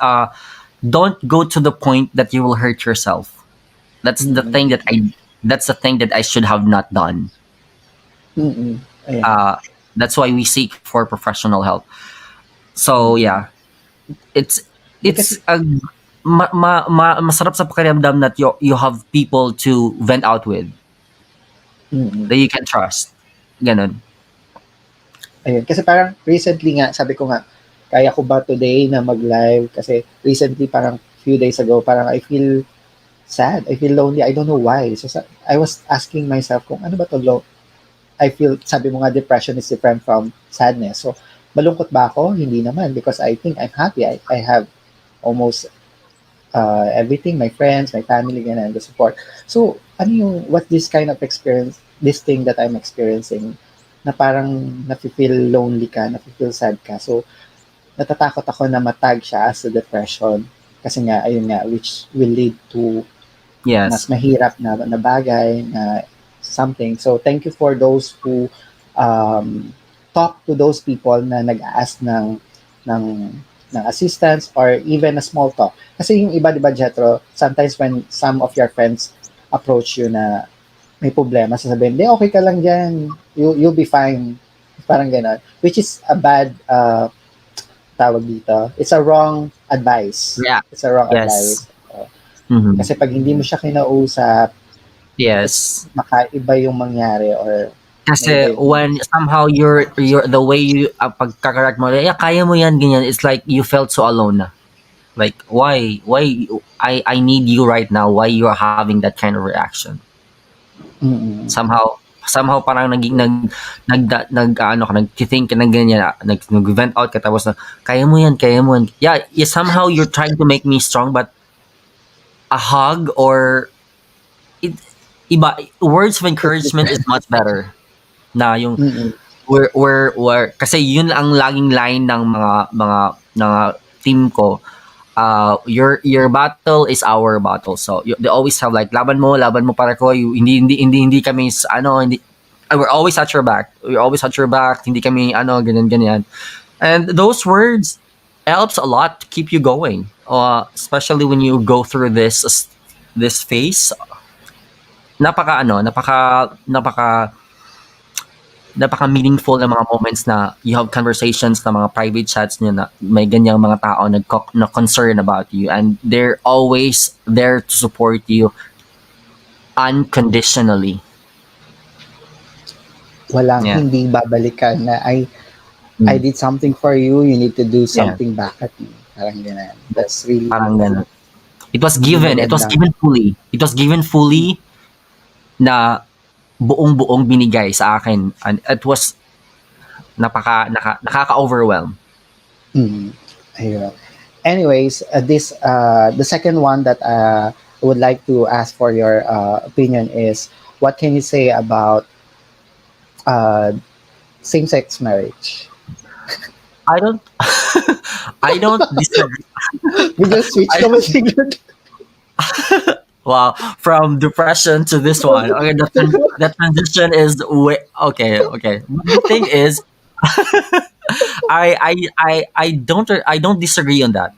don't go to the point that you will hurt yourself. That's the Mm-mm. thing that I should have not done. Mm-mm. Ayan. Uh, that's why we seek for professional help. So yeah, it's Di it's kasi, a masarap sa pakiramdam that you have people to vent out with mm-mm. that you can trust. Ganun. Ayun. Kasi parang recently nga, sabi ko nga, kaya ko ba today na mag-live? Kasi recently, parang few days ago, parang I feel sad. I feel lonely. I don't know why. So I was asking myself kung ano ba to I feel, sabi mo nga, depression is different from sadness. So, malungkot ba ako? Hindi naman because I think I'm happy. I have almost everything, my friends, my family, and the support. So, ano yung, what this kind of experience, this thing that I'm experiencing, na parang nafe-feel lonely ka, nafe-feel sad ka. So, natatakot ako na matag siya as a depression. Kasi nga, ayun nga, which will lead to mas Yes. mahirap na bagay, na something. So, thank you for those who talk to those people na nag-ask ng, ng assistance or even a small talk. Kasi yung iba, di ba, Jetro, sometimes when some of your friends approach you na may problema, sasabihin, di, okay ka lang dyan. You'll be fine. Parang gano'n. Which is a bad, tawag dito. It's a wrong advice. Yeah. It's a wrong Yes. advice. Hmm. Kasi pag hindi mo siya kinausap, it's Yes. makaiba yung mangyari or Kasi maiba yung when somehow you're the way you pagkakarat mo, yeah, kaya mo yan, ganyan. It's like you felt so alone na. Like why I need you right now. Why you're having that kind of reaction? mm Somehow parang naging nag ano ka nag-think ka ng ganyan, nag-vent out ka tapos na kaya mo yan. Yeah, somehow you're trying to make me strong but a hug or it, iba words of it's encouragement is different. much better na yung Mm-mm. we're kasi yun ang laging line ng mga team ko. Your battle is our battle. So they always have like laban mo para ko. Hindi kami hindi we're always at your back. We're always at your back. Hindi kami ganyan. And those words helps a lot to keep you going. Especially when you go through this phase. Napaka meaningful na mga moments na you have conversations na mga private chats niyo na may ganyang mga tao na concern about you and they're always there to support you unconditionally. Walang Yeah. hindi babalikan na I Mm. did something for you, you need to do Yeah. something back at me. Parang ganun. That's really Parang ganun. It was hindi given. It was maganda. given fully. It was given fully na buong-buong binigay sa akin. And it was nakaka-overwhelm. Mm. Ayun. Anyways, the second one that I would like to ask for your opinion is what can you say about uh, same-sex marriage? I don't I don't disagree. Bigla switch I ka masigla. Wow, from depression to this one. Okay, the transition is way okay. Okay, the thing is, I don't disagree on that.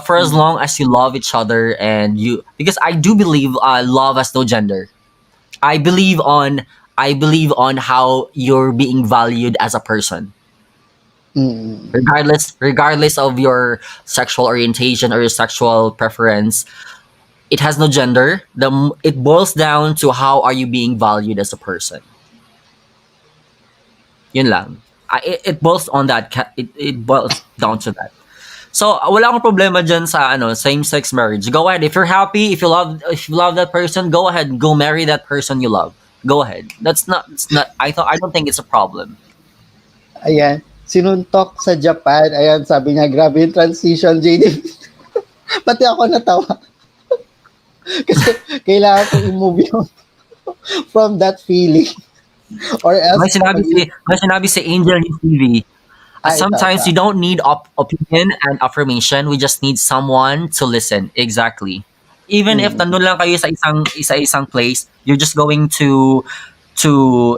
For as long as you love each other and you, because I do believe love has no gender. I believe on I believe on how you're being valued as a person, Mm. regardless of your sexual orientation or your sexual preference. It has no gender. It boils down to how are you being valued as a person. Yun lang. it boils on that. It boils down to that. So wala akong problema dyan sa same-sex marriage. Go ahead if you're happy, if you love that person, go ahead, go marry that person you love. Go ahead. It's not I don't think it's a problem. Ayan, sinuntok sa Japan. Ayan, sabi niya, grabe yung transition, JD. Pati ako natawa. Kasi kailangan ko i-move yung from that feeling. Or else, May sinabi si Angel in TV. Sometimes ito. you don't need opinion and affirmation. We just need someone to listen. Exactly. Even if Mm. nandun lang kayo sa isang place, you're just going to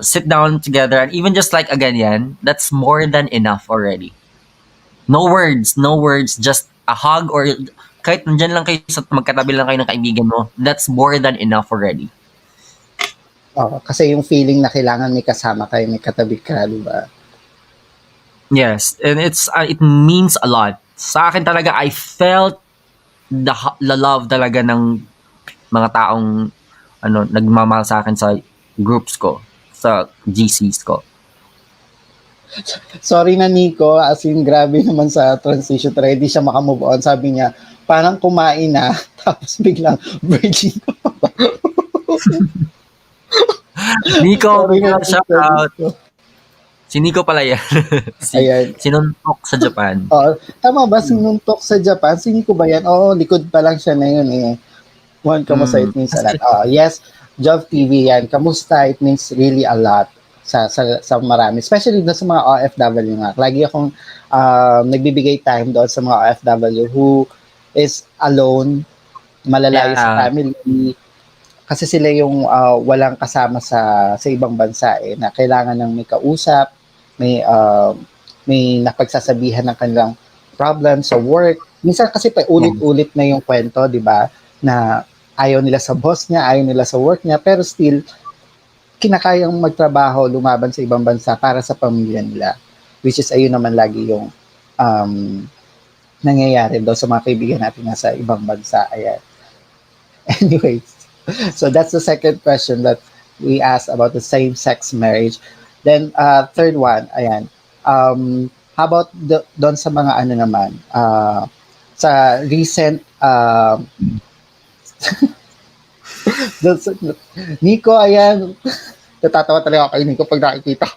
sit down together, and even just like again yan, that's more than enough already. No words, just a hug, or kahit nandyan lang kayo sa magkatabi lang kayo ng kaibigan mo, that's more than enough already. Oh, kasi yung feeling na kailangan may kasama kayo, may katabi ka, di ba? Yes, and it means a lot. Sa akin talaga, I felt the love talaga ng mga taong nagmamahal sa akin sa groups ko, sa GCs ko. Sorry na Nico, as in grabe naman sa transition, ready siya makamove on. Sabi niya, parang kumain na, tapos biglang virgin ko. Nico, Sorry na shout Nico. out. Si Nico pala yan. Ayan. Sinuntok sa Japan. Oh, tama ba, sinuntok sa Japan? Si Nico ba yan? Oo, likod pa lang siya na yun eh. One, kamusta, it means a lot. Yes, Job TV yan. Kamusta, it means really a lot sa marami. Especially doon sa mga OFW nga. Lagi akong nagbibigay time doon sa mga OFW who is alone, malalayo sa family. Kasi sila yung walang kasama sa ibang bansa eh, na kailangan ng may kausap, may napagsasabihan ng kanilang problem sa work. Minsan kasi pa ulit-ulit na yung kwento, di ba? Na ayaw nila sa boss niya, ayaw nila sa work niya, pero still, kinakayang magtrabaho, lumaban sa ibang bansa para sa pamilya nila. Which is, ayun naman lagi yung nangyayari daw sa mga kaibigan natin nasa ibang bansa. Ayan. Anyways, so that's the second question that we asked about the same-sex marriage. Then, third one, ayan. How about doon sa mga ano naman, sa recent, Nico, ayan, natatawa talaga ako kay Nico pag nakikita.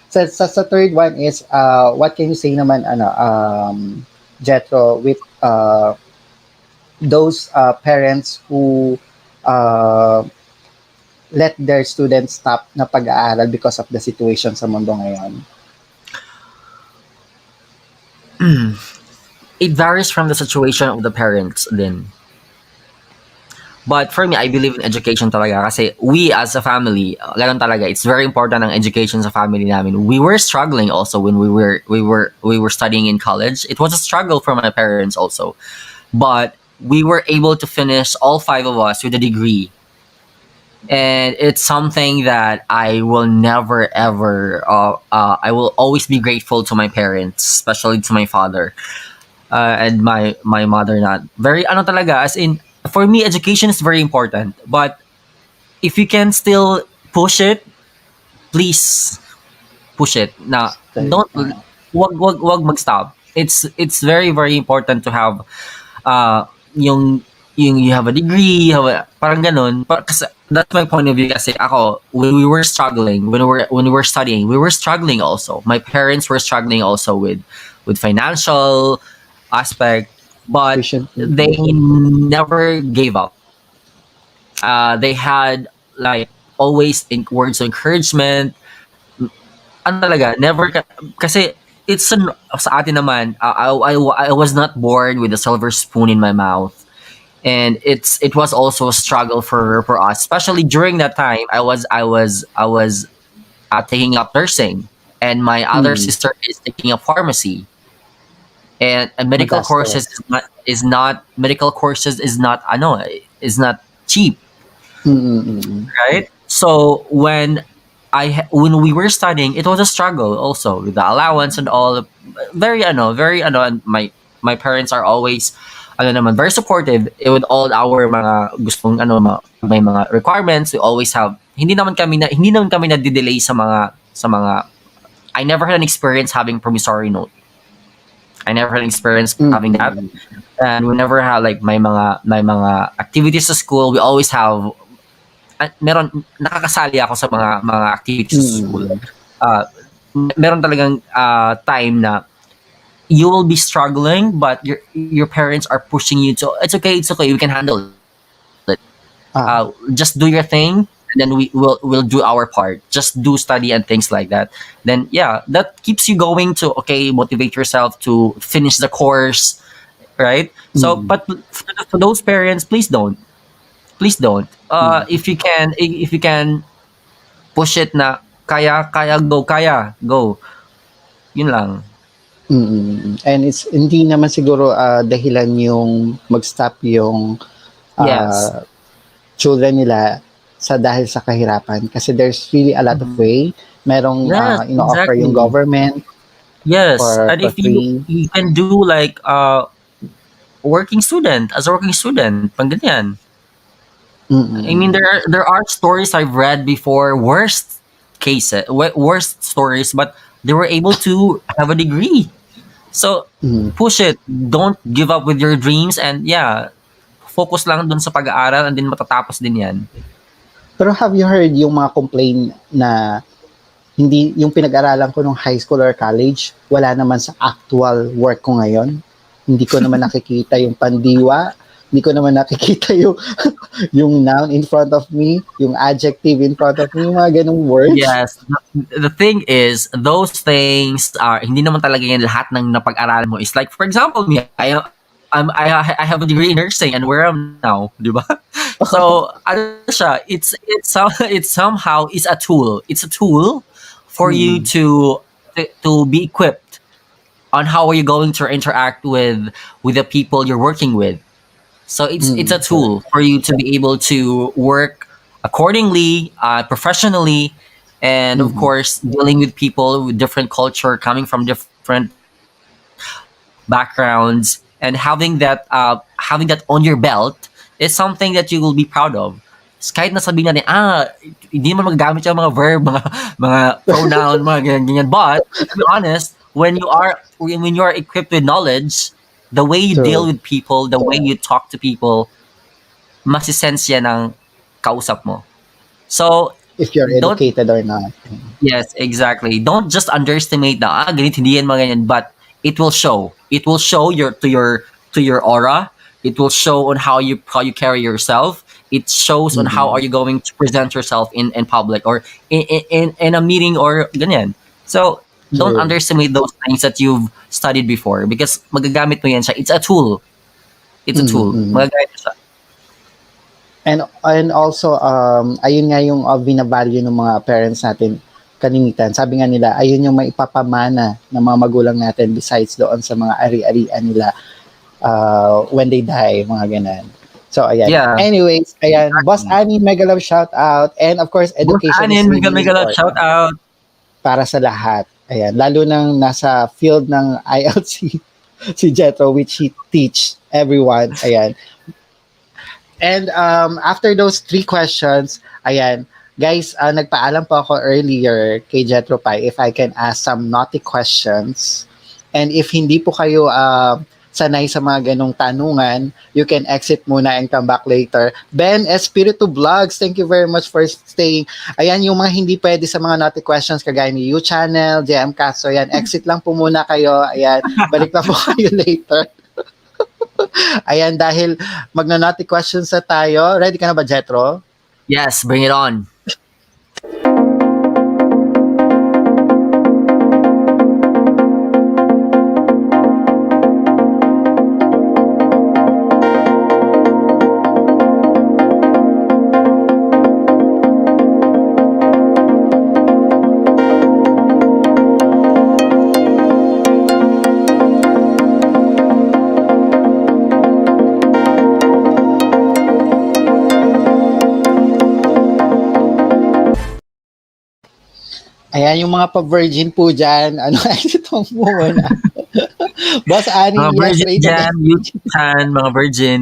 Sa third one is, what can you say naman, Jethro, with those parents who let their students stop na pag-aaral because of the situation sa mundo ngayon? It varies from the situation of the parents din. But for me, I believe in education talaga kasi we as a family, ganun talaga, it's very important ang education sa family namin. We were struggling also when we were studying in college. It was a struggle for my parents also. But we were able to finish, all five of us, with a degree. And it's something that I will never ever I will always be grateful to my parents, especially to my father, and my mother. Not very talaga, as in, for me, education is very important, but if you can still push it, please push it. Na don't wag mag-stop. It's very very important to have yung you have a degree, parang ganun. Kasi that's my point of view kasi ako, when we were struggling, when we were studying, we were struggling also. My parents were struggling also with financial aspect, but they never gave up. They had like always words of encouragement. Ano talaga, never kasi sa atin naman, I was not born with a silver spoon in my mouth. And it was also a struggle for us, especially during that time. I was taking up nursing, and my other sister is taking up pharmacy. And medical courses is not cheap, right? So when we were studying, it was a struggle also with the allowance and all. Very and my parents are always very supportive with all our mga gustong may mga requirements. We always have, hindi naman kami na delay sa mga I never had an experience having promissory note. I never had an experience having that. Mm-mm. And whenever I have like my mga activities sa school, we always have meron nakakasali ako sa mga activities sa school. Mm-mm. Uh, Meron talagang time na you will be struggling, but your parents are pushing you to it's okay, we can handle it. Ah, Just do your thing, and then we'll do our part. Just do study and things like that. Then yeah, that keeps you going to okay, motivate yourself to finish the course, right? So, mm-mm. but for those parents, please don't. Mm-mm. If you can push it na kaya go, yun lang. Mm. And it's hindi naman siguro dahilan yung mag-stop yung Yes. ah, children nila sa dahil sa kahirapan kasi there's really a lot of Mhm. way. Merong Yes, ino-offer yung exactly. government Yes, and for if you free. you can do like working student as a working student, pang ganyan. I mean, Mm. there are stories I've read before, worst stories, but they were able to have a degree. So Mm. push it. Don't give up with your dreams, and yeah, focus lang dun sa pag-aaral, and then matatapos din yan. Pero have you heard yung mga complaint na hindi yung pinag-aralan ko nung high school or college, wala naman sa actual work ko ngayon. Hindi ko naman nakikita yung pandiwa, hindi ko naman nakikita yung yung noun in front of me, yung adjective in front of me, yung mga ganung words. Yes, the thing is, those things are hindi naman talaga yan lahat ng napag-aralan mo. It's like, for example, me, I have a degree in nursing, and where am now, di ba? So, ano siya, it's somehow it's a tool. It's a tool for you Mm, to be equipped on how are you going to interact with the people you're working with. So it's a correct. tool for you to be able to work accordingly, professionally, and of Mm, course dealing with people with different culture, coming from different backgrounds, and having that on your belt is something that you will be proud of. Kahit nasabihin natin, hindi naman magagamit yung mga verb, mga pronoun, mga ganyan, ganyan. But to be honest, when you are equipped with knowledge, the way you deal true. with people, the way you talk to people, masisense yan ng kausap mo. So, If you're don't educated or not. yes, exactly. Don't just underestimate na ganito hindi yan mga ganyan, but it will show. It will show your aura. It will show on how you carry yourself. It shows on how are Mm, you going to present yourself in public or in a meeting or ganyan. So don't true. underestimate those things that you've studied before because magagamit mo yan siya. It's a tool. It's a Mm, tool. mm. Magagamit mo siya. And also ayun nga yung binavalue ng mga parents natin kalimitan. Sabi nga nila, ayun yung maipapamana ng mga magulang natin besides doon sa mga ari-arian nila when they die, mga ganun. So, ayan. Yeah. Anyways, ayan. Boss Exactly. Annie, mega love shout out. And of course, Boss education is Anin, mega really mega love shout important out. para sa lahat. Ayan. Lalo nang nasa field ng ILC si Jethro, which he teach everyone. Ayan. And after those three questions, ayan, guys, nagpaalam po ako earlier kay Jethro Pai if I can ask some naughty questions. And if hindi po kayo sanay sa mga ganong tanungan, you can exit muna and come back later. Ben Espiritu Vlogs, thank you very much for staying. Ayan, yung mga hindi pwede sa mga naughty questions kagaya ni You Channel, JM Castro, ayan, exit lang po muna kayo. Ayan, balik na po kayo later. Ayan, dahil magna-naughty questions na tayo. Ready ka na ba, Jethro? Yes, bring it on. Ayan, yung mga pa-virgin po dyan, ano, exit mo muna. Boss Mga Annie, yes, virgin rated dyan, YouTube fan, mga virgin.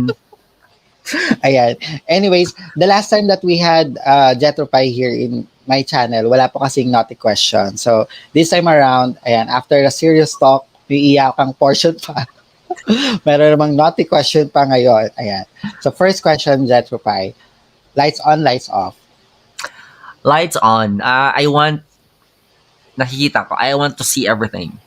Ayan. Anyways, the last time that we had Jethro Pai here in my channel, wala po kasing naughty question. So, this time around, ayan, after a serious talk, may iyakang portion pa. Meron namang naughty question pa ngayon. Ayan. So, first question, Jethro Pai. Lights on, lights off. Lights on. Nakikita ko. I want to see everything.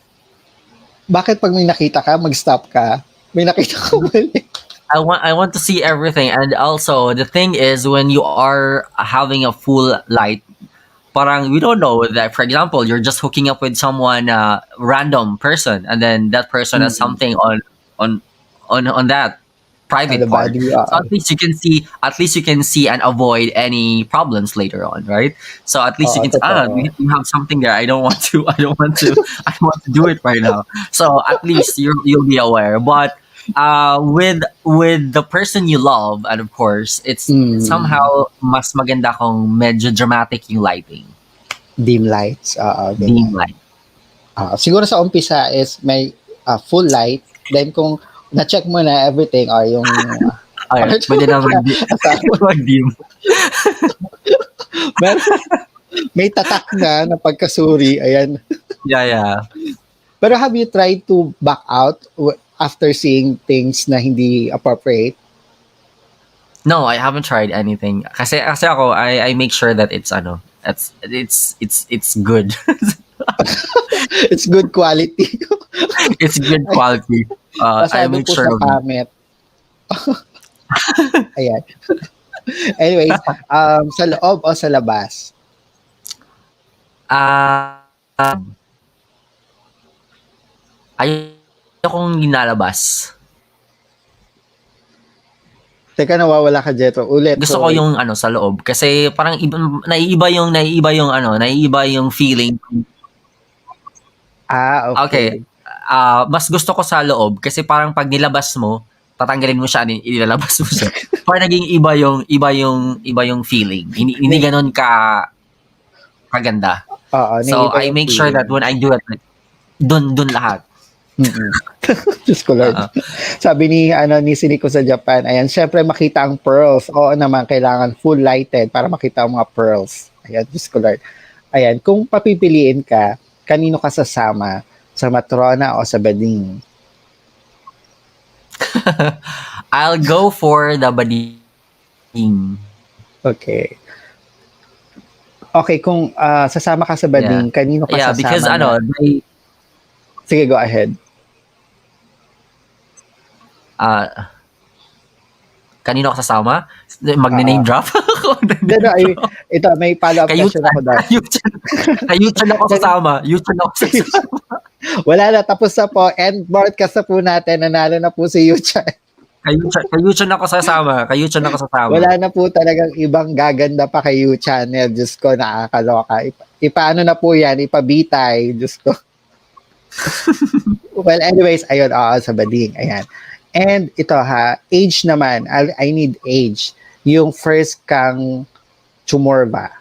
Bakit pag may nakita ka, mag-stop ka? May nakita ka muli. I want to see everything, and also the thing is when you are having a full light, parang we don't know that. For example, you're just hooking up with someone, random person, and then that person has something on on that On private the part. body. So at least you can see and avoid any problems later on, right? So at least you can Totoo. you have something there. I don't want to I don't want to do it right now. So at least you'll be aware. But with the person you love, and of course it's Mm, somehow mas maganda kung medyo dramatic yung lighting. dim lights. Oo, Dim ganyan. light. Siguro sa umpisa is may full light. Then kung na-check mo na everything or yung Okay, pwede na asawa, mag-dim. meron, may tatak na pagkasuri. Ayan. Yeah. Pero have you tried to back out after seeing things na hindi appropriate? No, I haven't tried anything. Kasi ako, I make sure that it's it's good. It's good quality. It's good quality. I Pasado make po sure sa of it. pamit. Ayan. Anyways, sa loob o sa labas? Ah, ayokong ginalabas. Teka, nawawala ka, Jetro. Ulit, Gusto ko sorry. yung sa loob kasi parang naiiba yung feeling. Okay. Okay. Mas gusto ko sa loob kasi parang pag nilabas mo, tatanggalin mo siya, ilalabas mo siya. Parang naging iba yung feeling. Hindi ganoon kaganda. Oo, So naiiba I yung make sure that feeling. when I do it, dun lahat. Mm-mm. Diyos ko, Lord. Uh, Sabi ni Siniko sa Japan, ayan, syempre makita ang pearls. Oo naman, kailangan full lighted para makita ang mga pearls. Ayan, Diyos ko, Lord. Ayan, kung papipiliin ka, kanino ka sasama? Sa matrona o sa bading? I'll go for the bading. Okay. Okay, kung sasama ka sa Yeah. bading, kanino ka Yeah, because sasama na? Sige, go ahead. Kanino ka sasama? Magne-name drop? Ito, may follow-up question ako doon. Kayuchan ako sasama. Yuchan ako sasama. Wala na, tapos na po. End broadcast na po natin. Nanalo na po si Yuchan. Kayuchan ako sasama. Kayuchan ako sasama. Wala na po talagang ibang gaganda pa kay channel. Diyos ko, nakakaloka. Ipaano na po yan? Ipabitay. Diyos ko. Well, anyways, ayun, sa bading. Ayan. And ito ha, age naman. I need age. Yung first kang chumorba.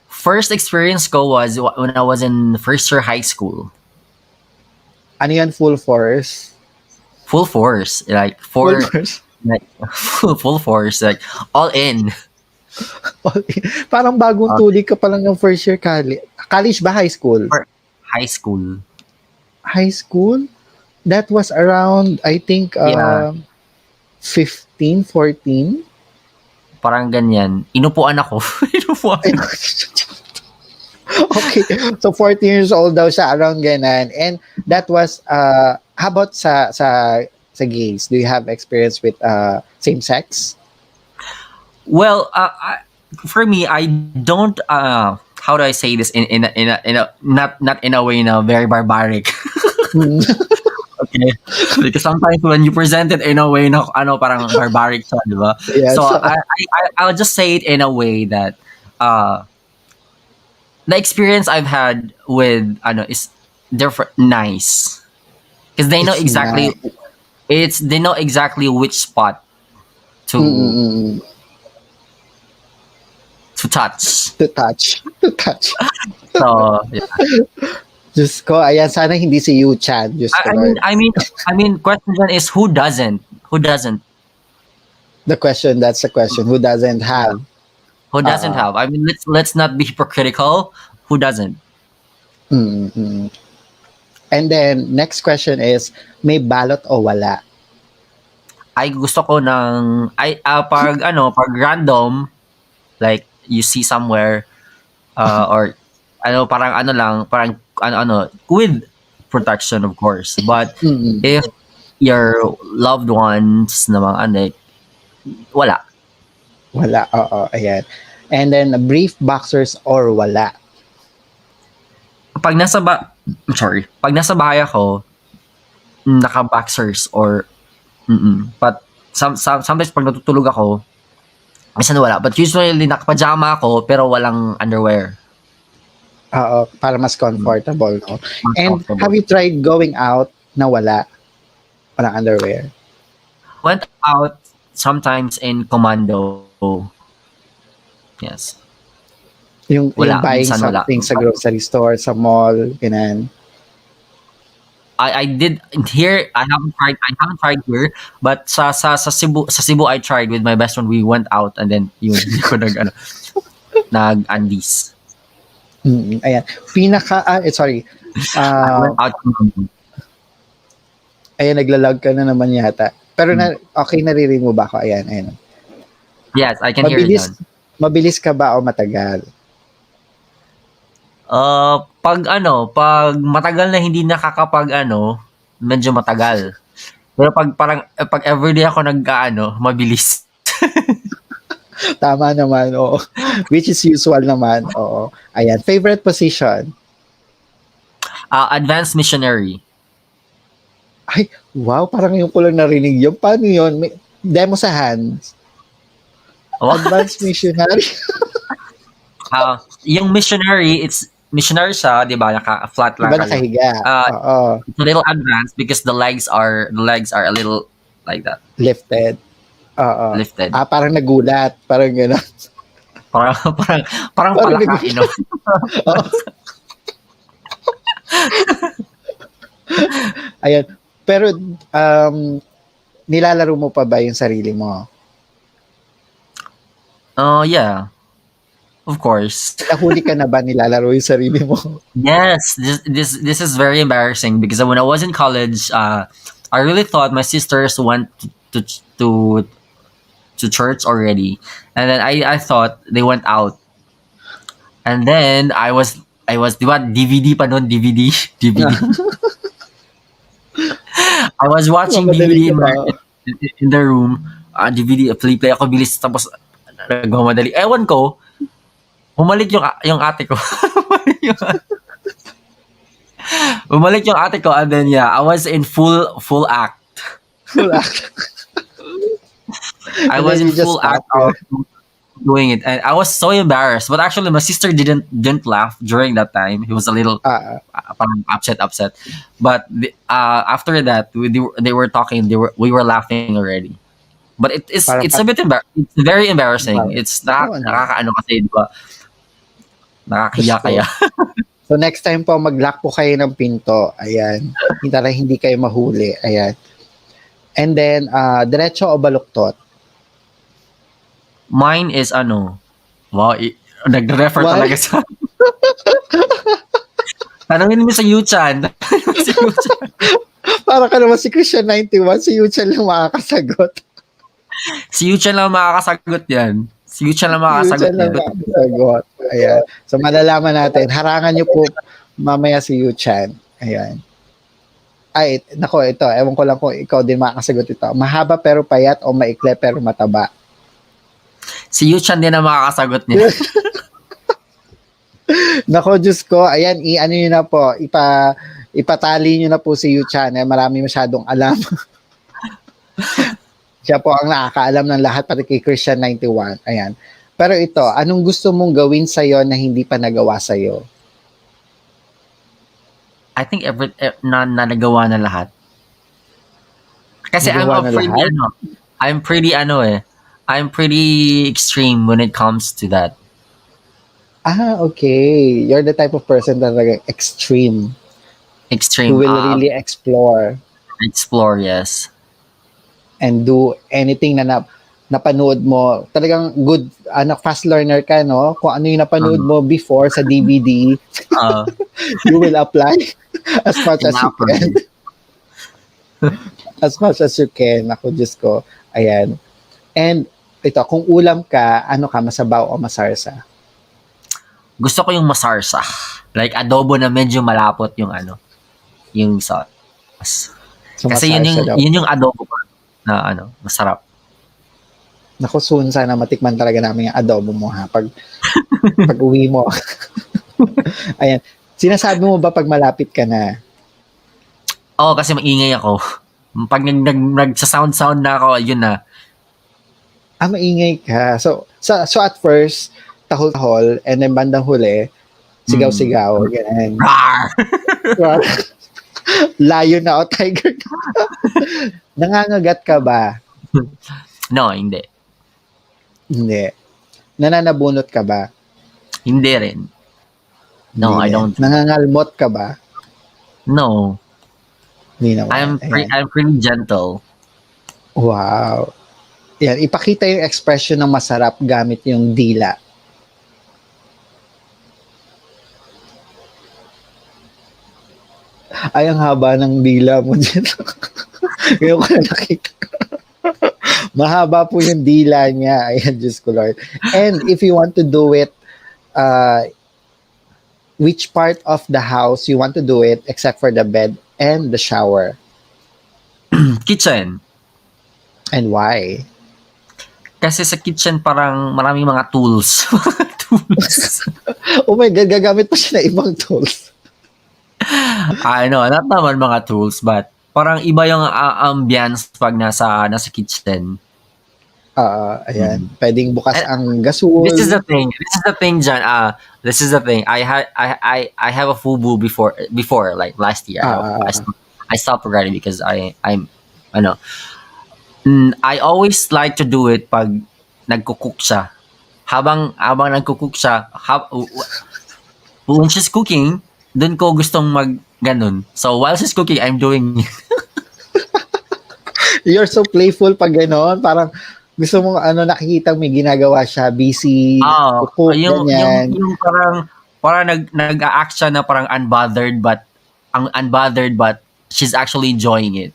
First experience ko was when I was in first year high school. Ano yan, full force? Full force. Like, Full force. like full force. Like, all in. Parang bagong tulig ka pa lang ng first year college. College ba? High school? High school. High school? That was around, I think, Yeah. 15, 14? Parang ganyan. Inupuan ako. Okay. So 14 years old daw siya, around ganan. And that was how about sa gays? Do you have experience with same sex? Well, for me, I don't. How do I say this in a not in a way na very barbaric. Okay, because sometimes when you present it in a way na parang barbaric siya, di ba? Yes. So I'll just say it in a way that the experience I've had with is different, nice, because they know It's exactly nice. they know exactly which spot to to touch. To touch. To touch. So yeah. Diyos ko, ayan, sana hindi si Yu-chan. Diyos ko, Lord. I mean, question dyan is who doesn't? Who doesn't? That's the question. Who doesn't have? Who doesn't Oo. have? I mean, let's not be hypocritical. Who doesn't? Mm. And then, next question is, may balot o wala? Ay gusto ko ng pag pag random, like you see somewhere, or parang lang, parang with protection of course. But Mm. if your loved ones namang wala. Wala, oo, ayan. And then, brief boxers or wala? Pag sorry, pag nasa bahay ako, naka-boxers or but sometimes pag natutulog ako, minsan wala. But usually naka-pajama ako pero walang underwear. Oo, para mas Mm, comfortable, no? mas And have comfortable. you tried going out na wala? Walang underwear? Went out sometimes in commando. Yes. Yung Wala, buying minsan wala. something sa grocery store, sa mall, ganun. I did here. I haven't tried here, but sa Cebu I tried with my best friend. We went out and then yun hindi ko nag-undies. Ayan. Sorry. I went Ah, out. ayan, naglalag ka na naman yata. Pero Mm. okay, naririnig mo ba ako? Ayan, ayan. Yes, I can hear you Mabilis, down. mabilis ka ba o matagal? Pag matagal na hindi medyo matagal. Pero pag everyday ako mabilis. Tama naman, oo. Which is usual naman, oo. Ayan. Favorite position? Advanced missionary. Ay, wow, parang yung ko lang narinig yun. Paano yun? May demo sa hands. Advanced What? missionary. Yung missionary, it's missionary siya, 'di ba? Naka-flat lang Iba kayo. nakahiga. Uh, Oo. it's a little advanced because the legs are a little like that, Lifted. Oo. lifted. Parang nagulat. Parang gano'n. Parang parang parang Parang palaka, nagulat. Oo. Ayan. Pero, nilalaro mo pa ba yung sarili mo? Yeah, of course. Nahuli ka na ba nilalaro yung sarili mo? Yes, this is very embarrassing because when I was in college, I really thought my sisters went to to to church already, and then I thought they went out, and then I was di ba DVD pa noon, DVD DVD. I was watching Mamadali DVD ka in ba? my in the room, DVD play ako bilis tapos nagmamadali. Ewan ko, bumalik yung ate ko. Bumalik yung ate ko and then yeah, I was in full act. Full act. I And was then in you just full stop act there. of doing it and I was so embarrassed. But actually my sister didn't laugh during that time. He was a little Ah, parang upset. But after that they were talking, we were laughing already. But parang it's a bit it's very embarrassing. parang, It's oo naman. nakakaano kasi, di ba? Diyos Nakakahiya ko. kaya. So next time po, mag-lock po kayo ng pinto. Ayan. Para hindi kayo mahuli. Ayan. And then, diretso o baluktot? Mine is wow, nagre-refer Why? talaga sa tanungin mo sa Yuchan. Si Yuchan. Para ka naman si Christian 91, si Yuchan lang makakasagot. Si Yuchan lang makakasagot yan. Si Yuchan lang Si makakasagot Yuchan lang yan. makakasagot. Ayan. So malalaman natin. Harangan niyo po mamaya si Yuchan. Ayan. Ay, nako, ito. Ewan ko lang kung ikaw din makakasagot ito. Mahaba pero payat o maikli pero mataba? Si Yuchan din ang makakasagot niya. Nako, Diyos ko. Ayan, i-ano nyo na po. Ipatali nyo na po si Yuchan. Marami masyadong alam. Siya po ang nakakaalam ng lahat, pati kay Christian 91. Ayan. Pero ito, anong gusto mong gawin sa'yo na hindi pa nagawa sa'yo? I think na nagawa na lahat. Kasi Nagawa na lahat? I'm pretty extreme when it comes to that. Okay. You're the type of person that like extreme, who Extreme. will really explore Explore, yes. and do anything na napanood mo, talagang good, fast learner ka, no? Kung ano yung napanood Mm. mo before sa DVD, Uh, you will apply as much as you can. ina-apply. As much as you can. Ako, Diyos ko. Ayan. And ito, kung ulam ka, ano ka, masabaw o masarsa? Gusto ko yung masarsa. Like adobo na medyo malapot yung yung sauce. So, Kasi yun yung masarsa daw. yun yung adobo ko na masarap. Naku, soon sana matikman talaga namin yung adobo mo, ha? Pag uwi mo. Ayan. Sinasabi mo ba pag malapit ka na? Oo, kasi maingay ako. Pag nagsa-sound na ako, yun na. Maingay ka. So at first, tahol-tahol, and then bandang huli, sigaw-sigaw, ganyan. Rawr! Lion na o tiger ka. Nangangagat ka ba? No, hindi. Hindi. Nananabunot ka ba? Hindi rin. No, Hindi I din. don't. Nangangalmot ka ba? No. Hindi naman. Ayan. I'm pretty gentle. Wow. Yan, ipakita yung expression ng masarap gamit yung dila. Ay, ang haba ng dila mo dito. Ngayon ko na nakita. Mahaba po yung dila niya. Ayan, Diyos ko Lord. And if you want to do it, which part of the house you want to do it except for the bed and the shower? Kitchen. And why? Kasi sa kitchen parang maraming mga tools. Tools. Oh my God, gagamit pa siya ng ibang tools. I know, not naman mga tools, but parang iba yung ambience pag nasa kitchen. Ayan. Pwedeng bukas ang gasol. This is the thing. Jan. This is the thing. I have a FUBU before like last year. I stopped already because I'm ano. I always like to do it pag nagko-cook siya. Habang nagko-cook siya, when she's cooking, doon ko gustong ganun. So while she's cooking, I'm doing You're so playful pag gano'n. Parang gusto mong nakikita may ginagawa siya, busy, cook, ganyan. yung parang nag-a-act siya na parang unbothered but she's actually enjoying it.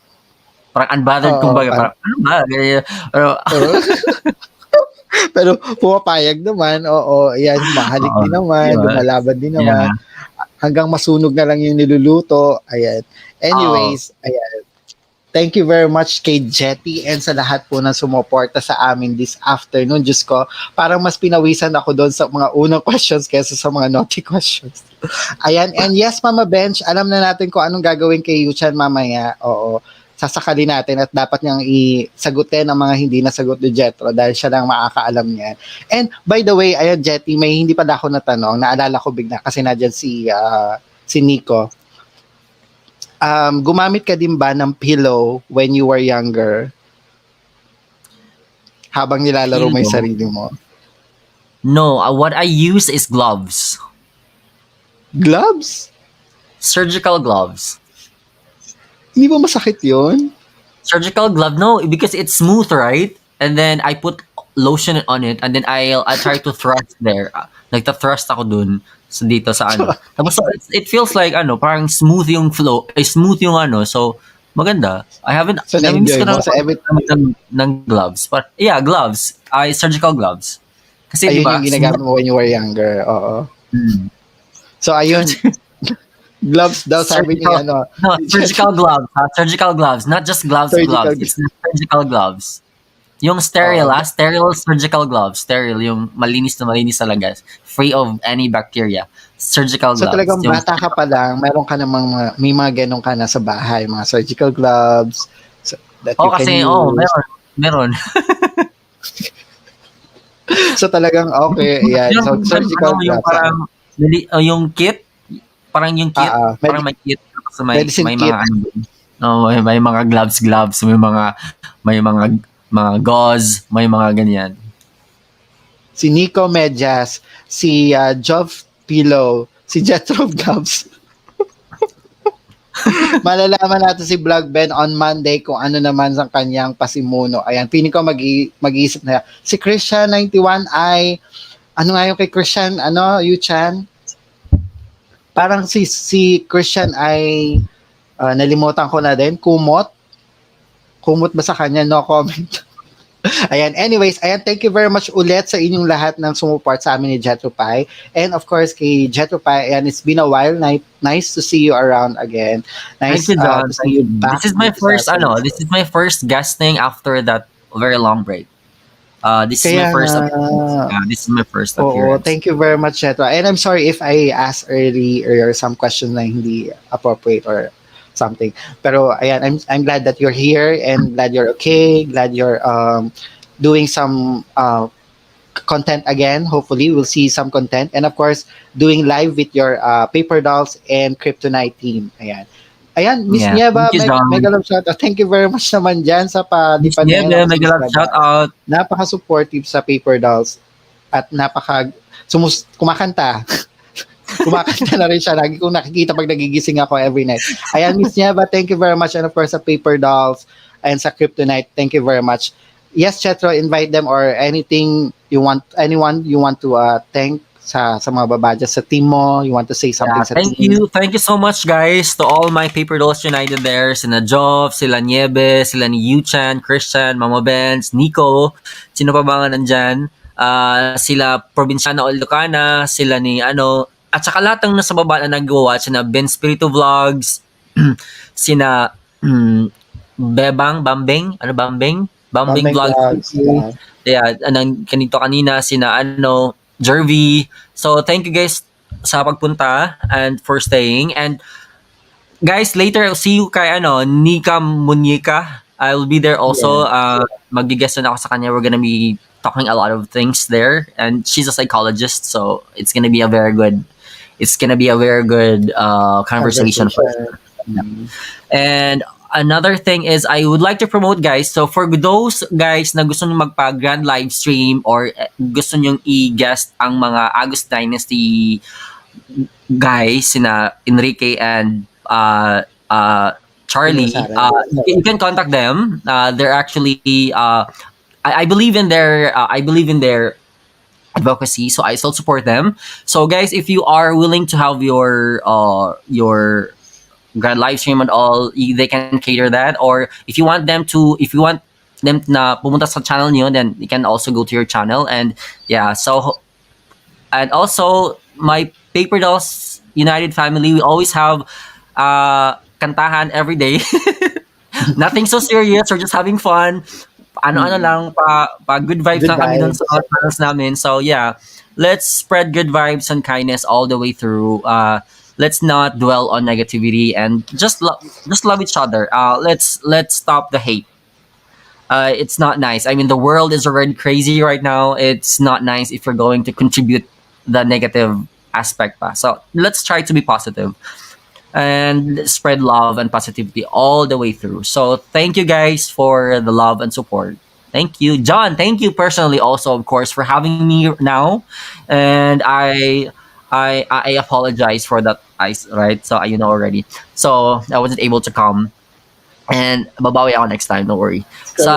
Parang unbothered kumbaga, parang ano ba? Pero pumapayag naman, oo, yan, mahalik din naman, lumalaban din naman. Hanggang masunog na lang yung niluluto, ayan. Anyways, ayan. Thank you very much kay Jetty and sa lahat po na sumuporta sa amin this afternoon. Diyos ko, parang mas pinawisan ako doon sa mga unang questions kaysa sa mga naughty questions. Ayan, and yes, Mama Bench, alam na natin kung anong gagawin kay Yuchan mamaya. Oo, sasakali natin at dapat niyang isagutin ang mga hindi nasagot ni Jethro dahil siya lang makakaalam niyan. And by the way, ayan Jetty, may hindi pa ako natanong, naalala ko bigla kasi nadyan si Nico. Gumamit ka din ba ng pillow when you were younger? Habang nilalaro mo yung sarili mo? No, what I use is gloves. Gloves? Surgical gloves. Hindi ba masakit yun? Surgical glove? No, because it's smooth, right? And then I put lotion on it and then I try to thrust there. Nagta-thrust ako dun dito sa Tapos it feels like parang smooth yung flow, smooth yung so maganda. I haven't so na-enjoy mo sa ng gloves. But yeah, gloves. Surgical gloves. Kasi ayun diba, yung ginagamit mo when you were younger. Oo. So ayun. Gloves daw sabi ni No, surgical gloves. Surgical gloves, not just gloves. It's surgical gloves. Yung sterile, sterile surgical gloves. Sterile, yung malinis talaga. Free of any bacteria. Surgical gloves. So talagang bata ka pa lang, may mga ganun ka na sa bahay, mga surgical gloves that you can use. Meron. So talagang okay, yeah. So surgical gloves. Parang, yung kit, parang yung kit, parang may kit. So may mga may mga gloves, may mga gauze, may mga ganyan. Si Nico Medyas, si Jov Pillow, si Jethro Gloves. Malalaman natin si Vlog Ben on Monday kung ano naman sa kanyang pasimuno. Ayan, piling ko mag-iisip na si Christian 91 ay ano nga yung kay Christian, ano, Yuchan? Parang si Christian ay nalimutan ko na din. Kumot. Kumot ba sa kanya? No comment. Ayan, anyways, ayan, thank you very much ulit sa inyong lahat ng sumuport sa amin ni Jethro Pai. And of course, kay Jethro Pai, ayan, it's been a while. Nice to see you around again. Thank Nice you, John. to see Thank you you. back This is my dito sa first ano, service. this is my first guesting after that very long break. This is my Kaya nga, first appearance. Yeah, this is my first oo, appearance. thank you very much, Jethro. And I'm sorry if I asked earlier some questions na hindi appropriate or something. Pero ayan, I'm glad that you're here and glad you're okay. Glad you're doing some content again. Hopefully, we'll see some content. And of course, doing live with your Paper Dolls and Kryptonite team. Ayan. Ayan, Miss Yeah, thank Nieva, you, mega John. love shout out. Thank you very much naman dyan sa Miss palipan na yan. Nieve, Ako si mega Miss love Nieva. shout out. Napaka-supportive sa Paper Dolls at kumakanta. Kumakanta na rin siya. Lagi kong nakikita pag nagigising ako every night. Ayan, Miss Nieva, thank you very much. And of course, sa Paper Dolls and sa Kryptonite, thank you very much. Yes, Chetro, invite them or anyone you want to thank sa mga babadya sa team mo, you want to say something Yeah, sa thank team. you. Thank you so much, guys, to all my Paper Dolls United there. Sina Jov, sila Niebe, sila ni Yuchan, Christian, Mama Benz, Nico, sino pa ba nga nandyan? Sila Provinciana Olocana, sila ni ano, at saka lahat ng nasa baba na nag-watch, sina Ben Spirito Vlogs, sina Bebang, Bambing, ano Bambing? Bambing Bambang Vlogs. Vlogs. Yeah, anong kanito kanina, sina ano, Jervy. So, thank you guys sa pagpunta and for staying. And guys, later I'll see you kay ano, Nika Munyika. I'll be there also. Yes. Mag-guest na ako sa kanya. We're gonna be talking a lot of things there. And she's a psychologist, so it's gonna be a very good conversation for Conversation. Mm. and another thing is I would like to promote guys. So for those guys na gusto nyo magpa-grand live stream or gusto nyo i-guest ang mga Agus Dynasty guys, sina Enrique and Charlie, you can contact them. They're actually I believe in their advocacy, so I still support them. So guys, if you are willing to have your grand live stream and all, they can cater that. Or if you want them na pumunta sa channel niyo, then you can also go to your channel. And yeah, so and also my Paper Dolls United family, we always have kantahan every day. Nothing so serious, we're just having fun. Ano-ano lang, pa good vibes Good lang kami dun sa vibes. channels namin. So yeah, let's spread good vibes and kindness all the way through. Let's not dwell on negativity and just love each other. Let's stop the hate. It's not nice. I mean, the world is already crazy right now. It's not nice if you're going to contribute the negative aspect pa. So let's try to be positive and spread love and positivity all the way through. So thank you guys for the love and support. Thank you, John. Thank you personally also, of course, for having me now. And I apologize for that. Right. So you know already. So I wasn't able to come. And babawi ako next time, don't worry. So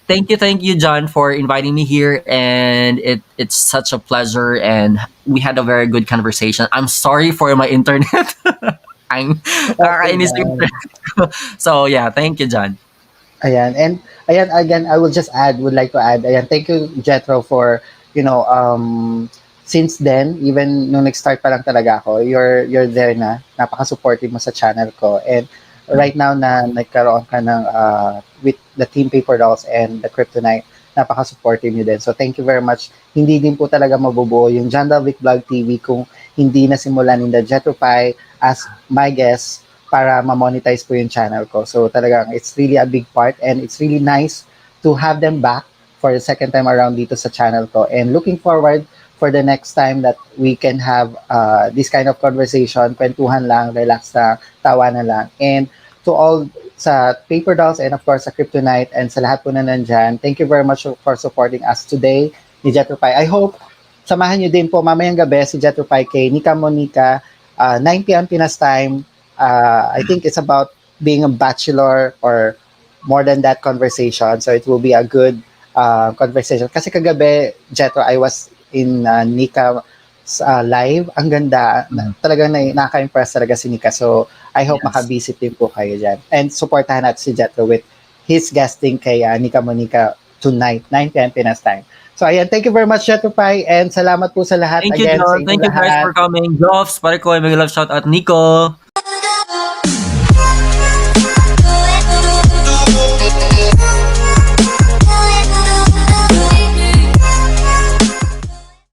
thank you, John, for inviting me here, and it's such a pleasure, and we had a very good conversation. I'm sorry for my internet. I'm nakakainis yung internet. So yeah, thank you, John. Ayan. And ayan, again, I will just would like to add, ayan, thank you, Jethro, for, since then, even nung nag-start pa lang talaga ako, you're there na, napaka-supportive mo sa channel ko. And right now na nagkaroon ka ng, with the Team Paper Dolls and the Kryptonite, napaka-supportive nyo din. So thank you very much. Hindi din po talaga mabubuo yung John Dalvic Vlog TV kung hindi nasimulan ni the Jethro Pai as my guest para ma-monetize po yung channel ko. So talagang it's really a big part and it's really nice to have them back for the second time around dito sa channel ko. And looking forward for the next time that we can have this kind of conversation, kwentuhan lang, relax lang, tawanan lang. And to all sa Paper Dolls and of course sa Kryptonite and sa lahat po na nandyan, thank you very much for supporting us today ni Jethro Pai. I hope samahan nyo din po mamayang gabi si Jethro Pai kay Nika Monica, 9 p.m. Pinas time, I think it's about being a bachelor or more than that conversation. So it will be a good conversation. Kasi kagabi, Jetro, I was in Nika live. Ang ganda. Mhm. Talagang nakaka-impress talaga si Nika. So I hope Yes. makabisit din po kayo dyan. And supportahan natin si Jetro with his guesting kay Nika Monica tonight, 9 p.m. Pinas time. So ayan, thank you very much, Jetro Pai. And salamat po sa lahat Thank you, again sa Josh. inyong Thank you guys lahat. for coming. Josh, pare ko, may love shout out Nico.